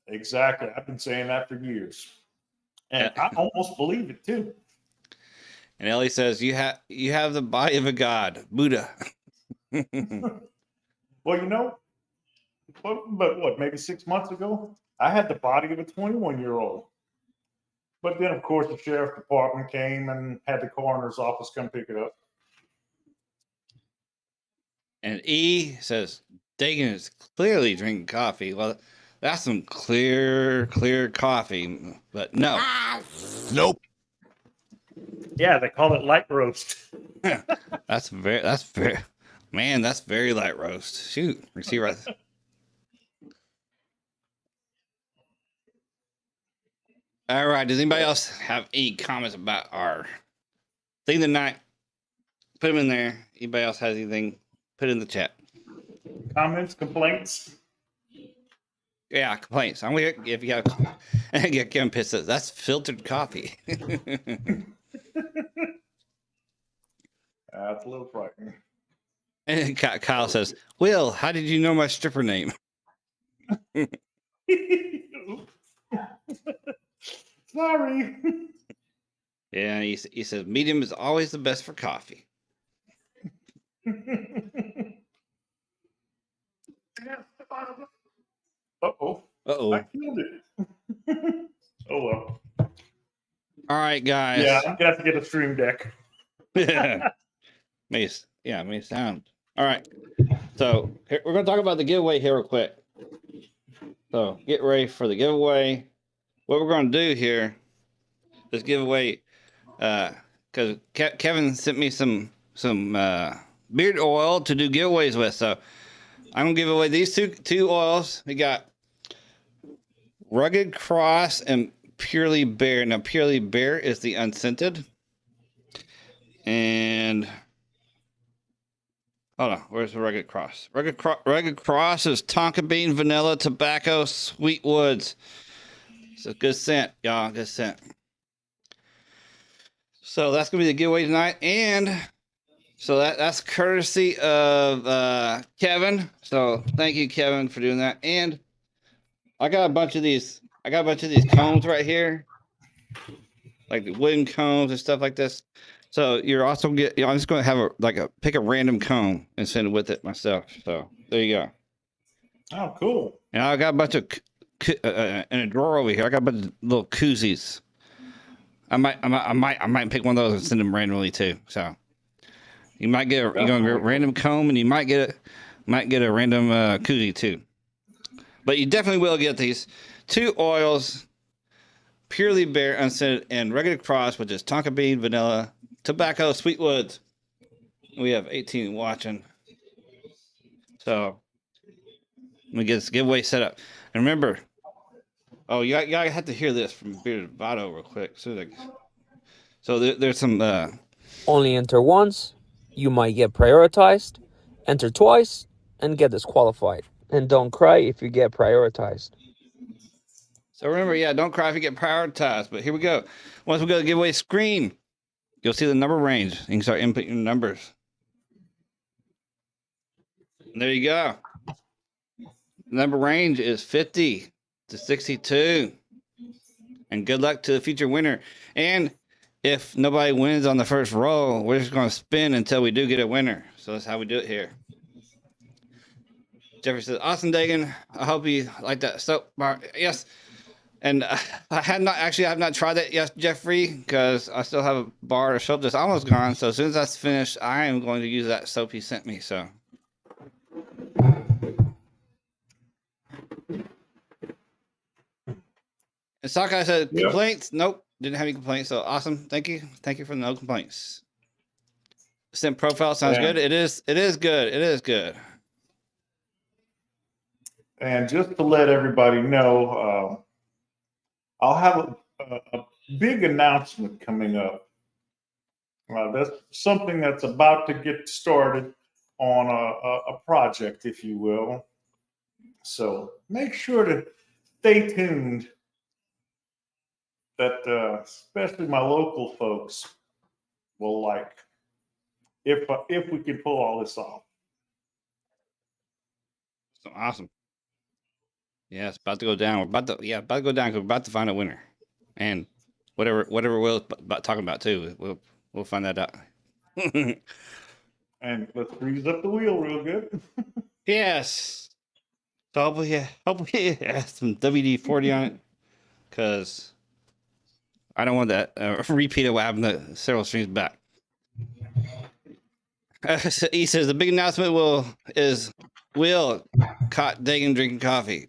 Exactly. I've been saying that for years. And Yeah. I almost believe it too. And Ellie says, you have the body of a god, Buddha. Well, but what, maybe 6 months ago, I had the body of a 21-year-old. But then, of course, the sheriff department came and had the coroner's office come pick it up. And E says, Dagan is clearly drinking coffee. Well, that's some clear coffee. But no. Nope. Yeah, they call it light roast. That's very, man, that's very light roast. Shoot. You see right. All right. Does anybody else have any comments about our thing of the night? Put them in there. Anybody else has anything? Put it in the chat. Comments, complaints? Yeah, complaints. I'm gonna if you have get Kevin pissed. That's filtered coffee. That's a little frightening. And Kyle says, "Will, how did you know my stripper name?" Sorry. Yeah, he says medium is always the best for coffee. Uh-oh. Uh-oh. I killed it. Oh, well. All right, guys. Yeah, I'm going to have to get a stream deck. May sound. All right. So we're going to talk about the giveaway here real quick. So get ready for the giveaway. What we're going to do here is give away, because Kevin sent me some beard oil to do giveaways with. So I'm going to give away these two oils. We got Rugged Cross and Purely Bare. Now, Purely Bare is the unscented. And hold on, where's the Rugged Cross? Rugged Cross is tonka bean, vanilla, tobacco, sweet woods. It's a good scent, y'all. Good scent. So that's gonna be the giveaway tonight, and so that's courtesy of Kevin. So thank you, Kevin, for doing that. And I got a bunch of these. I got a bunch of these combs right here, like the wooden combs and stuff like this. So you're also I'm just going to have pick a random comb and send it with it myself. So there you go. Oh, cool. And I got a bunch of in a drawer over here. I got a bunch of little koozies. I might pick one of those and send them randomly too. So you might get a random comb, and you might get a random koozie too. But you definitely will get these two oils, Purely Bare, unscented, and Rugged Cross, which is tonka bean, vanilla, tobacco, sweet woods. We have 18 watching. So let me get this giveaway set up. And remember, you have to hear this from Bearded Vado real quick. So there's some Only enter once, you might get prioritized. Enter twice and get disqualified. And don't cry if you get prioritized. So remember, don't cry if you get prioritized. But here we go. Once we go to the giveaway screen, you'll see the number range. You can start inputting your numbers. And there you go. The number range is 50 to 62. And good luck to the future winner. And if nobody wins on the first roll, we're just going to spin until we do get a winner. So that's how we do it here. Jeffrey says, awesome, Dagan. I hope you like that soap bar. Yes. And I have not tried that yet, Jeffrey, because I still have a bar of soap that's almost gone. So as soon as that's finished, I am going to use that soap he sent me. So. And Sakai said, complaints? Nope. Didn't have any complaints. So awesome. Thank you. Thank you for the no complaints. Scent profile sounds good. It is good. It is good. And just to let everybody know, I'll have a big announcement coming up. That's something that's about to get started on a project, if you will. So make sure to stay tuned. That especially my local folks will like if we can pull all this off. So awesome. Yeah, it's about to go down. We're about to go down because we're about to find a winner. And whatever Will's talking about too, we'll find that out. And let's grease up the wheel real good. Yes. So hopefully it has some WD-40 on it, because I don't want that repeat of what happened several streams back. He says the big announcement Will caught Dagan drinking coffee.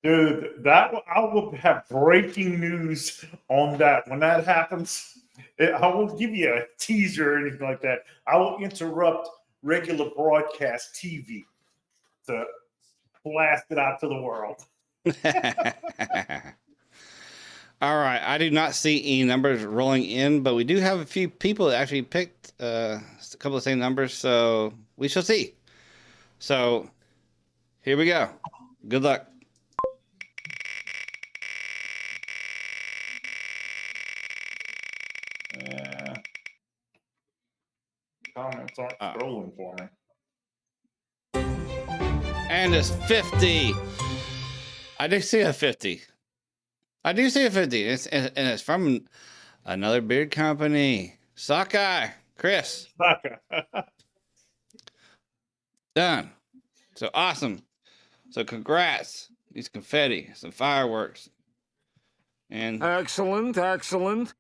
Dude, I will have breaking news on that. When that happens, I won't give you a teaser or anything like that. I will interrupt regular broadcast TV to blast it out to the world. All right. I do not see any numbers rolling in, but we do have a few people that actually picked a couple of the same numbers, so we shall see. So here we go. Good luck. Yeah. Comments aren't scrolling for me. And it's 50. I do see a 50. I do see a 50. And it's from another beard company. Sockeye. Chris. Done. So awesome. So congrats. These confetti, some fireworks. And Excellent, excellent.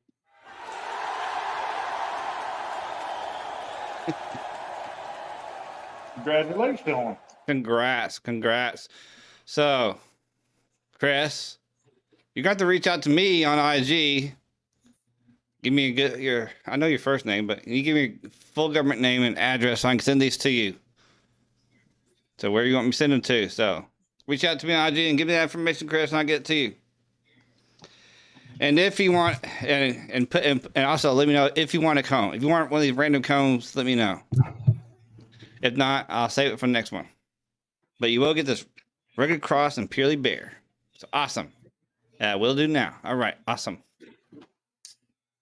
Congratulations. congrats. So, Chris, you got to reach out to me on IG. Give me I know your first name, but can you give me your full government name and address so I can send these to you? So where you want me to send them to? So reach out to me on IG and give me that information, Chris, and I'll get it to you. And if you want, and also let me know if you want a comb. If you want one of these random combs, let me know. If not, I'll save it for the next one. But you will get this rugged cross and purely bare. So awesome. Will do now. All right, awesome.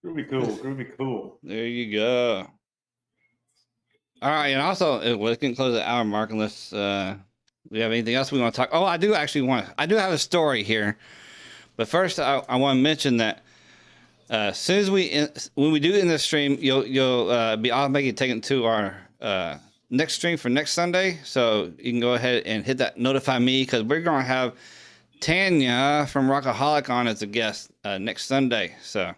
Groovy cool. There you go. All right, and also we can close the hour mark unless we have anything else we want to talk. Oh, I do have a story here. But first, I want to mention that as soon as when we do in this stream, you'll be automatically taken to our next stream for next Sunday. So you can go ahead and hit that notify me because we're going to have Tanya from Rockaholic on as a guest next Sunday. So,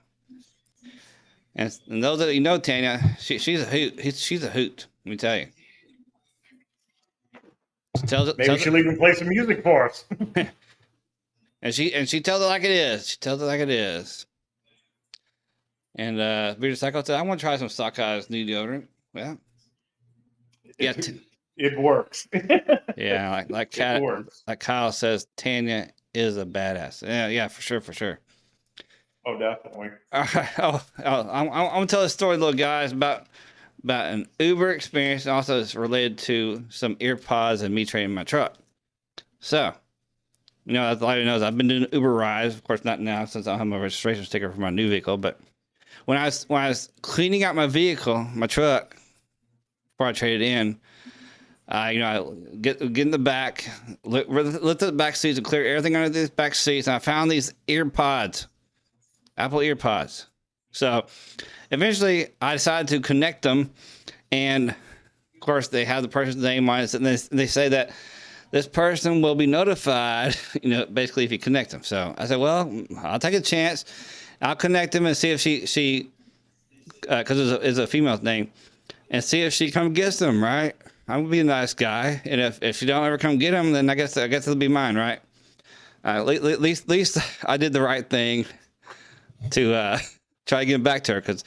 and those that you know Tanya, she's a hoot. She's a hoot. Let me tell you. Maybe she'll even play some music for us. And she tells it like it is. She tells it like it is. And Bearded Psycho said, I want to try some Sockeyes new deodorant. Well, yeah, it works. Yeah, like Kyle says, Tanya is a badass. Yeah, for sure. Oh, definitely. I'm gonna tell a story, little guys, about an Uber experience. And also, it's related to some earpods and me trading my truck. So. You know, as a lot of you knows, I've been doing Uber rides. Of course, not now since I don't have my registration sticker for my new vehicle. But when I was cleaning out my vehicle, my truck, before I traded in, I get in the back, lift the back seats and clear everything under these back seats. And I found these earpods, Apple earpods. So eventually, I decided to connect them, and of course, they have the person's name on it, and they say that this person will be notified, basically if you connect them. So I said, well, I'll take a chance. I'll connect them and see if she because it's a female's name, and see if she come gets them, right? I'm gonna be a nice guy, and if she don't ever come get them, then I guess it'll be mine, right? At least I did the right thing to try to get back to her, because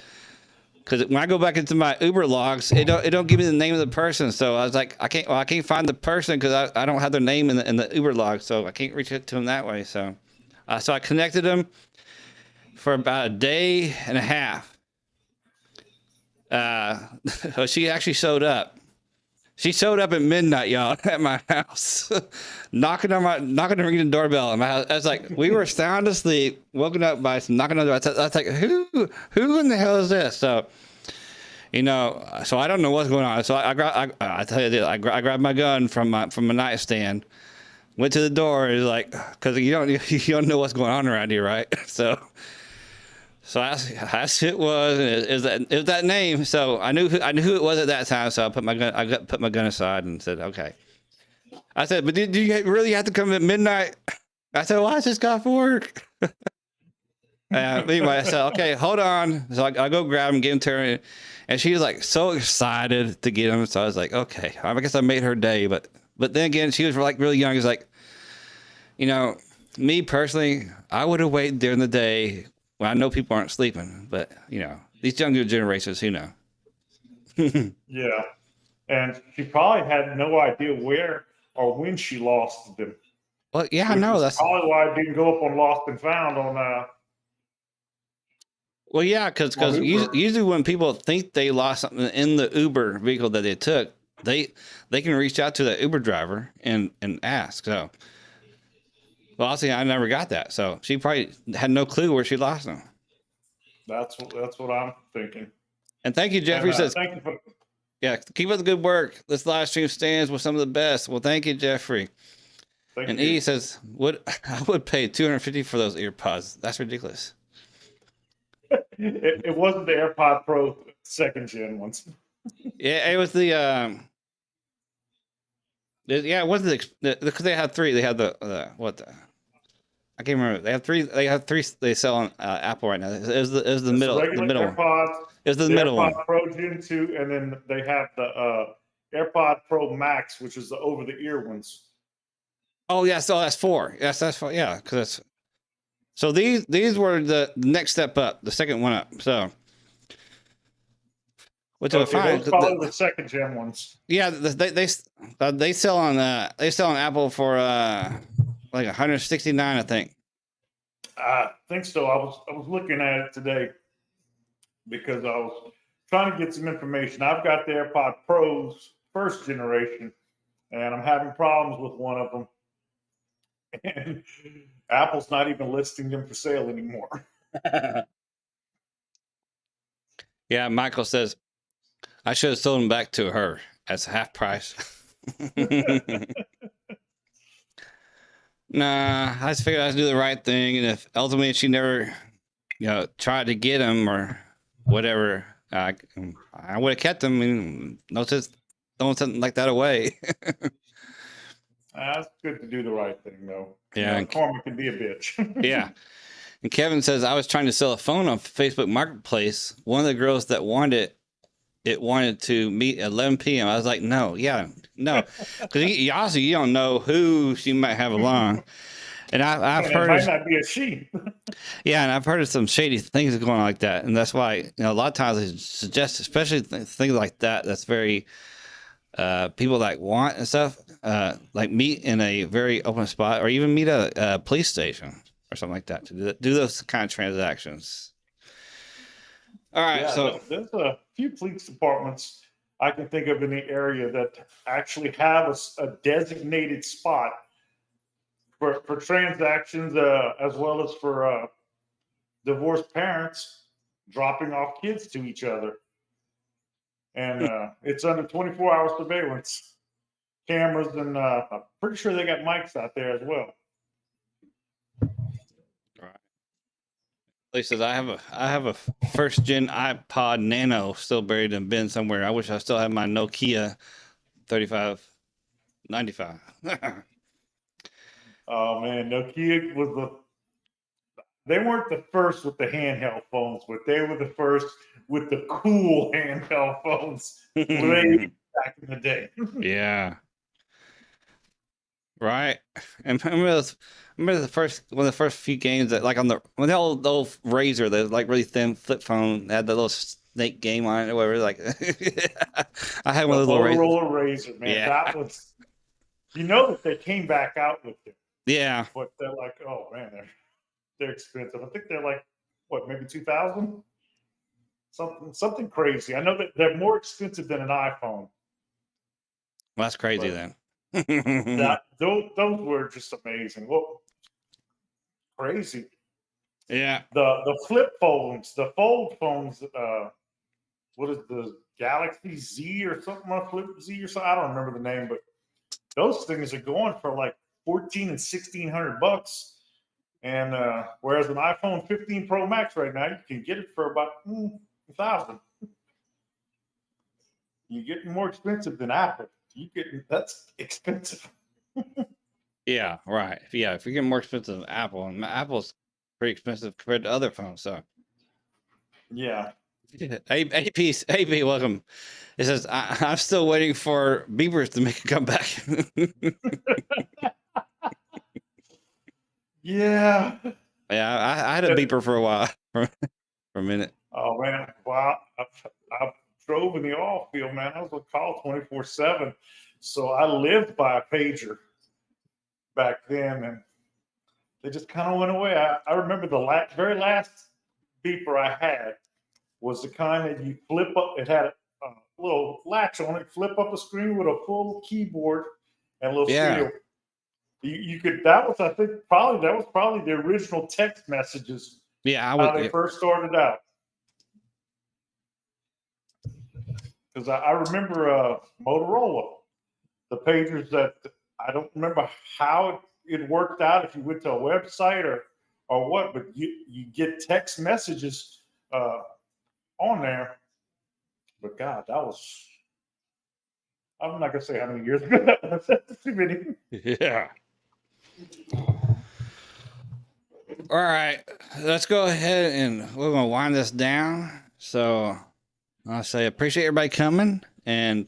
when I go back into my Uber logs, it don't give me the name of the person. So I was like, I can't find the person because I don't have their name in the Uber log, so I can't reach out to them that way. So I connected them for about a day and a half. She actually showed up. She showed up at midnight, y'all, at my house, knocking on the ringing doorbell at my house. I was like, we were sound asleep, woken up by some knocking on the door. I was like, who in the hell is this? So, so I don't know what's going on. So I tell you this, I grabbed my gun from my nightstand, went to the door, and like, because you don't know what's going on around here, right? So I asked who it was, and it was that name. So I knew who it was at that time. So I put my gun aside and said, okay. I said, but do you really have to come at midnight? I said, well, I just got off work. Anyway, I said, okay, hold on. So I go grab him, give him to her, and she was like so excited to get him. So I was like, okay, I guess I made her day. But then again, she was like really young. It's like, me personally, I would have waited during the day. Well, I know people aren't sleeping, but these younger generations, who know? Yeah, and she probably had no idea where or when she lost them. Well, yeah, I which know is that's. probably why it didn't go up on Lost and Found Well, yeah, because on Uber. usually when people think they lost something in the Uber vehicle that they took, they can reach out to the Uber driver and ask. So, well, obviously, I never got that, so she probably had no clue where she lost them. That's what I'm thinking. And thank you, Jeffrey. And Says, thank you for. yeah, keep up the good work. This live stream stands with some of the best. Well, thank you, Jeffrey. Thank And you. E says, I would pay $250 for those earpods. That's ridiculous. It wasn't the AirPod Pro 2nd gen ones. Yeah, it was the yeah, it wasn't because they had three. They had the what the I can't remember. They have three. They have three. They sell on Apple right now. It was the It's the middle regular one. AirPods, It was the the middle AirPod one. Pro Gen 2, and then they have the AirPod Pro Max, which is the over the ear ones. Oh yeah, so that's four. Yes, that's four. Yeah, because so these were the next step up, the second one up. So which I find those probably the 2nd gen ones. yeah, they sell on Apple for like 169, I think. I think so. I was looking at it today because I was trying to get some information. I've got the AirPod Pros 1st generation, and I'm having problems with one of them. And Apple's not even listing them for sale anymore. Yeah, Michael says I should have sold them back to her as half price. Nah, I just figured I'd do the right thing, and if ultimately she never, tried to get them or whatever, I would have kept them. And no sense throwing something like that away. It's good to do the right thing, though. Yeah, karma can be a bitch. yeah. And Kevin says I was trying to sell a phone on Facebook Marketplace. One of the girls that wanted it wanted to meet at 11 p.m. I was like, no, because you don't know who she might have along. And I've heard it might not be a she. Yeah, and I've heard of some shady things going on like that, and that's why a lot of times they suggest, especially things like that. That's very people like want and stuff, like meet in a very open spot, or even meet at a police station or something like that to do those kind of transactions. All right, so there's a few police departments I can think of in the area that actually have a designated spot for transactions, as well as for divorced parents dropping off kids to each other. And it's under 24-hour surveillance cameras, and I'm pretty sure they got mics out there as well. Lee says I have a 1st gen iPod Nano still buried in a bin somewhere. I wish I still had my Nokia 3595. Oh man, Nokia was they weren't the first with the handheld phones, but they were the first with the cool handheld phones way back in the day. Yeah. Right. And remember the first one of the first few games that like on the old Razor, the like really thin flip phone had the little snake game on it or whatever. Like I had one of those little Razor, man. Yeah. That was that they came back out with it. Yeah. But they're like, oh man, they're expensive. I think they're like maybe 2,000? Something crazy. I know that they're more expensive than an iPhone. Well, that's crazy then. Those were just amazing. Well, crazy. Yeah. The flip phones, the fold phones, what is the Galaxy Z or something, Flip Z or something? I don't remember the name, but those things are going for like $1,400 and $1,600. And whereas an iPhone 15 Pro Max right now, you can get it for about $1,000. You're getting more expensive than Apple. That's expensive. Yeah, right. Yeah, if you're getting more expensive than Apple, and Apple's pretty expensive compared to other phones, so yeah. AP, welcome. It says I'm still waiting for beepers to make a comeback. Yeah. Yeah, I had a beeper for a while, for a minute. Oh man, wow! I drove in the oil field, man. I was on call 24/7, so I lived by a pager. back then, and they just kind of went away. I remember the very last beeper I had was the kind that you flip up. It had a little latch on it, flip up a screen with a full keyboard and a little Yeah. stereo. You could. That was, I think, probably the original text messages. Yeah, I How would. they Yeah. first started out. Because I remember Motorola, the pagers that I don't remember how it worked out, if you went to a website or what, but you get text messages on there. But God, that was, I'm not gonna say how many years ago that was. That's too many. Yeah. All right, let's go ahead and we're gonna wind this down. So I say appreciate everybody coming, and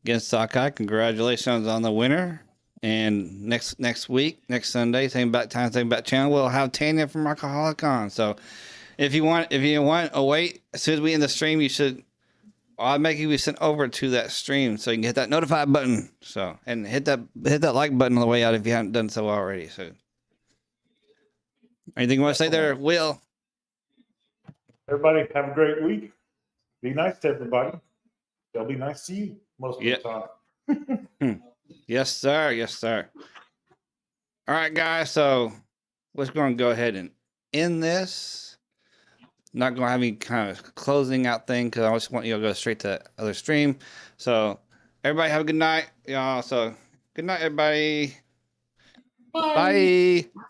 again, Sockeye, congratulations on the winner. And next week, next Sunday, same back time, same back channel, we'll have Tanya from Rockaholic on. So if you want a wait, as soon as we end the stream, you should automatically be sent over to that stream so you can hit that notify button. So and hit that like button on the way out if you haven't done so already. So anything you want to say there, Will? Everybody have a great week. Be nice to everybody. They'll be nice to you most of the time. Yes, sir. Yes, sir. All right, guys. So we're going to go ahead and end this. Not going to have any kind of closing out thing because I just want you to go straight to the other stream. So everybody have a good night, y'all. So good night, everybody. Bye. Bye.